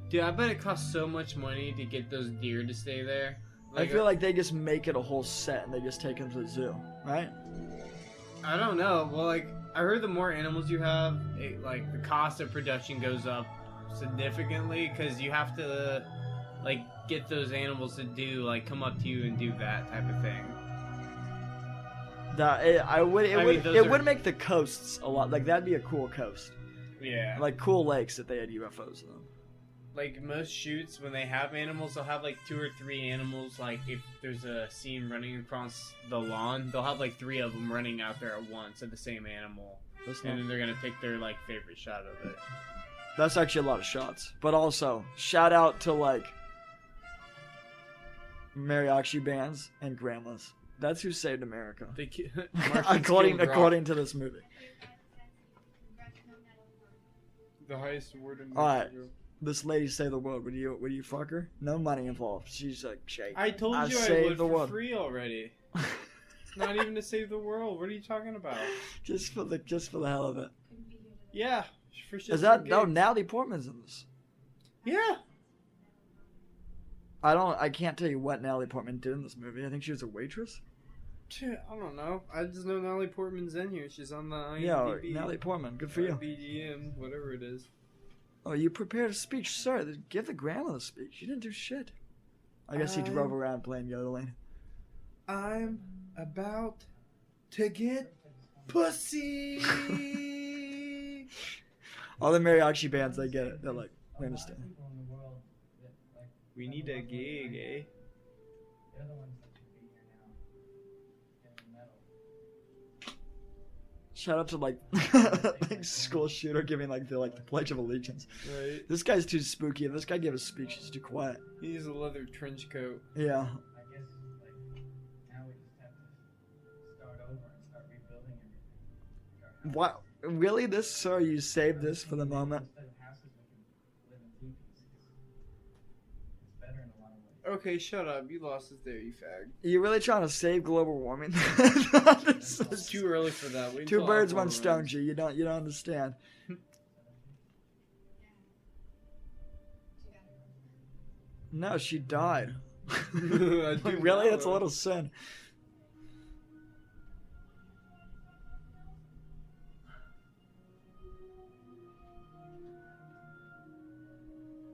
Dude, I bet it costs so much money to get those deer to stay there. I feel like they just make it a whole set and they just take them to the zoo, right? I don't know. Well, like, I heard the more animals you have, like, the cost of production goes up significantly because you have to, like, get those animals to do, like, come up to you and do that type of thing. It would make the coasts a lot. Like, that'd be a cool coast. Yeah. Like, cool lakes if they had UFOs in them. Like, most shoots, when they have animals, they'll have, like, 2 or 3 animals. Like, if there's a scene running across the lawn, they'll have, like, 3 of them running out there at once at the same animal. That's And then they're going to pick their, like, favorite shot of it. That's actually a lot of shots. But also, shout out to, like, mariachi bands and grandmas. That's who saved America. according to this movie. The highest award in All right. This lady saved the world. Would you fuck her? No money involved. She's like, shake. I told you I saved would the for world. free already. Not even to save the world. What are you talking about? just for the hell of it. Yeah. For shits Is that and no? gigs. Natalie Portman's in this. Yeah. I can't tell you what Natalie Portman did in this movie. I think she was a waitress. I don't know. I just know Natalie Portman's in here. She's on the Yeah, IMDb. Natalie Portman. Good for you. BGM, whatever it is. Oh, you prepared a speech, sir. Give the grandma the speech. You didn't do shit. I guess he drove around playing yodeling. I'm about to get pussy. All the mariachi bands, they get it. They're like, we understand. People in the world that, like, We need a gig, eh? they're the ones that should be here now. Getting medal. Shout out to like, like school shooter giving like the Pledge of Allegiance. Right. This guy's too spooky. If this guy gave a speech, he's too quiet. He needs a leather trench coat. Yeah. I guess, like, now we just have to start over and start rebuilding everything. What? Really? This, sir? You saved this for the moment? Instead of houses, we can live in teepees. It's better in a lot of ways. Okay, shut up. You lost it there, you fag. Are you really trying to save global warming? This It's is- too early for that. Wait Two until birds, Aqua one stone, runs. G. You don't understand. No, she died. I do Really? know. That's a little sin.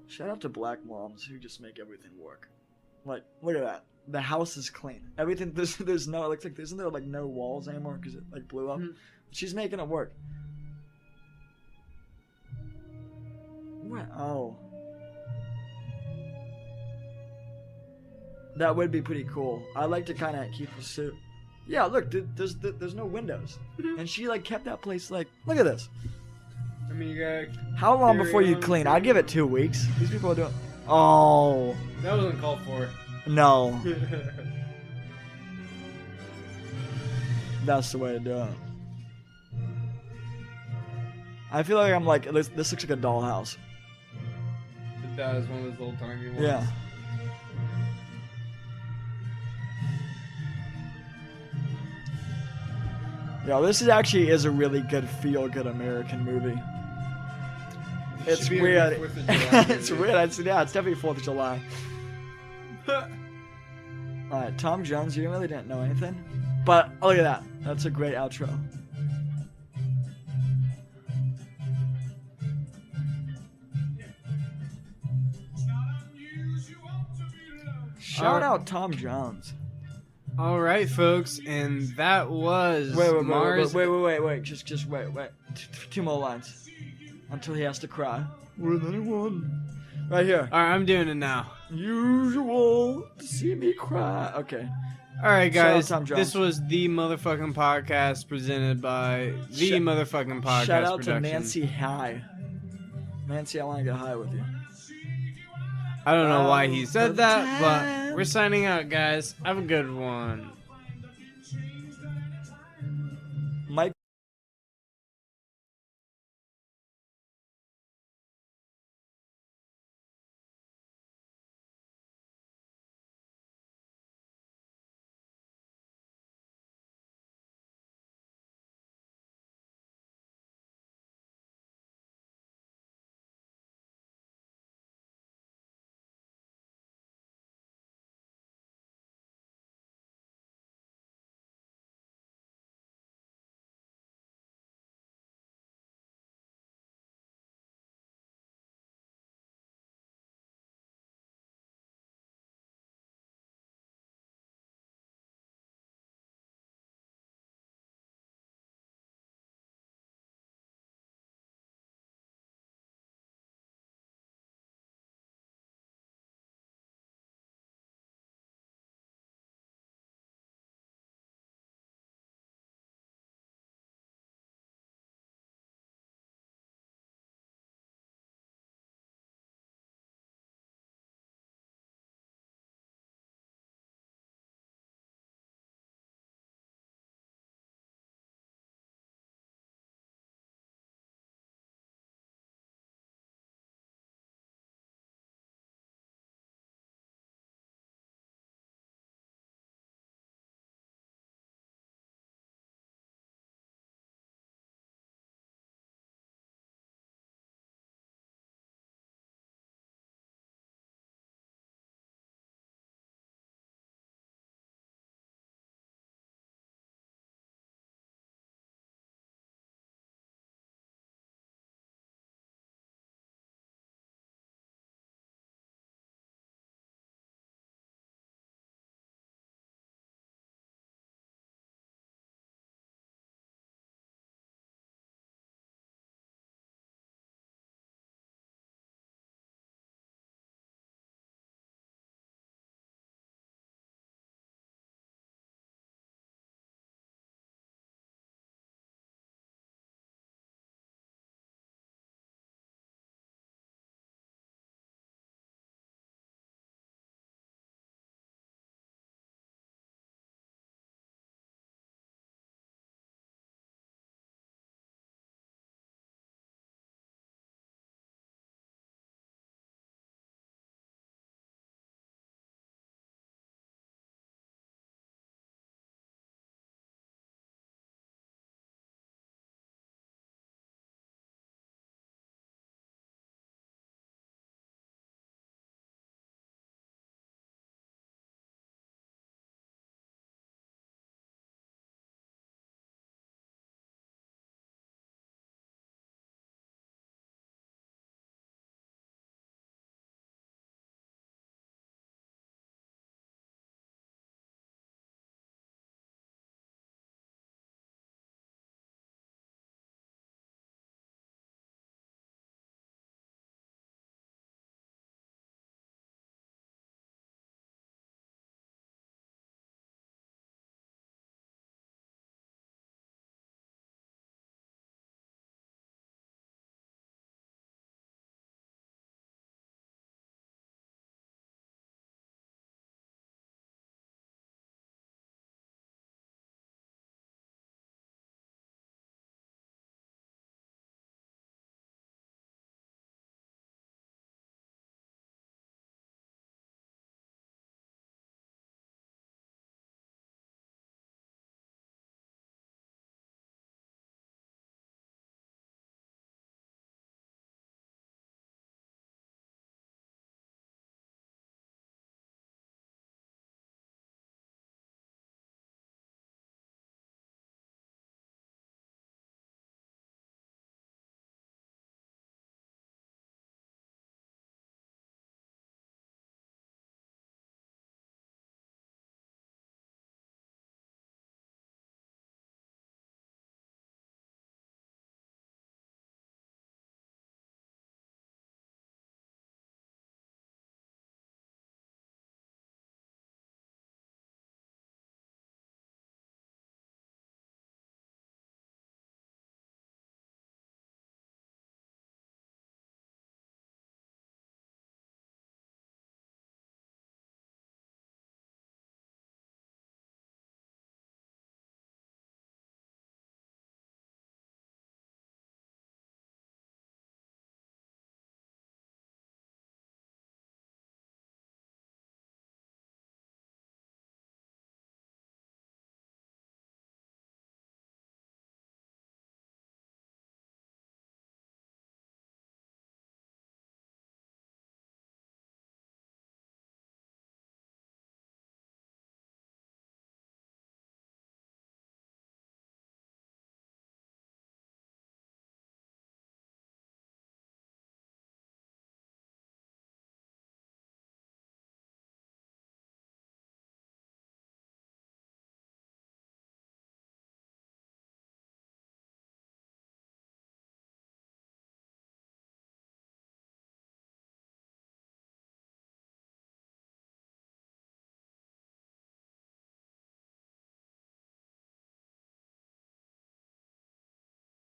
Shout out to black moms who just make everything work. Like, look at that. The house is clean. Everything. There's no. It looks like isn't there like no walls anymore because it like blew up. Mhm. She's making it work. What? Oh. That would be pretty cool. I'd like to kind of keep the suit. Yeah, look, there's no windows, and she like kept that place like. Look at this. I mean, you got How long Carry before you on, clean? carry I'd give it on. 2 weeks. These people are doing. Oh that wasn't called for. no, that's the way to do it. I feel like I'm like this looks like a dollhouse. It does, one of those old timey ones. Yeah. Yo, this is actually is a really good feel-good American movie. It It's should be a weird. good 4th of July It's movie. weird. It's definitely 4th of July. Alright, Tom Jones, you really didn't know anything. But look at that. That's a great outro. Shout out Tom Jones. All right, folks, and that was Mars. Wait. Just wait. Two more lines. Until he has to cry. With anyone. Right here. All right, I'm doing it now. Usual to see me cry. Okay. All right, Shout out guys. Tom Jones. This was the motherfucking podcast presented by the Shout- motherfucking podcast. Shout out to Productions. Nancy High. Nancy, I want to get high with you. I don't know why he said that, Time. but we're signing out, guys. Have a good one.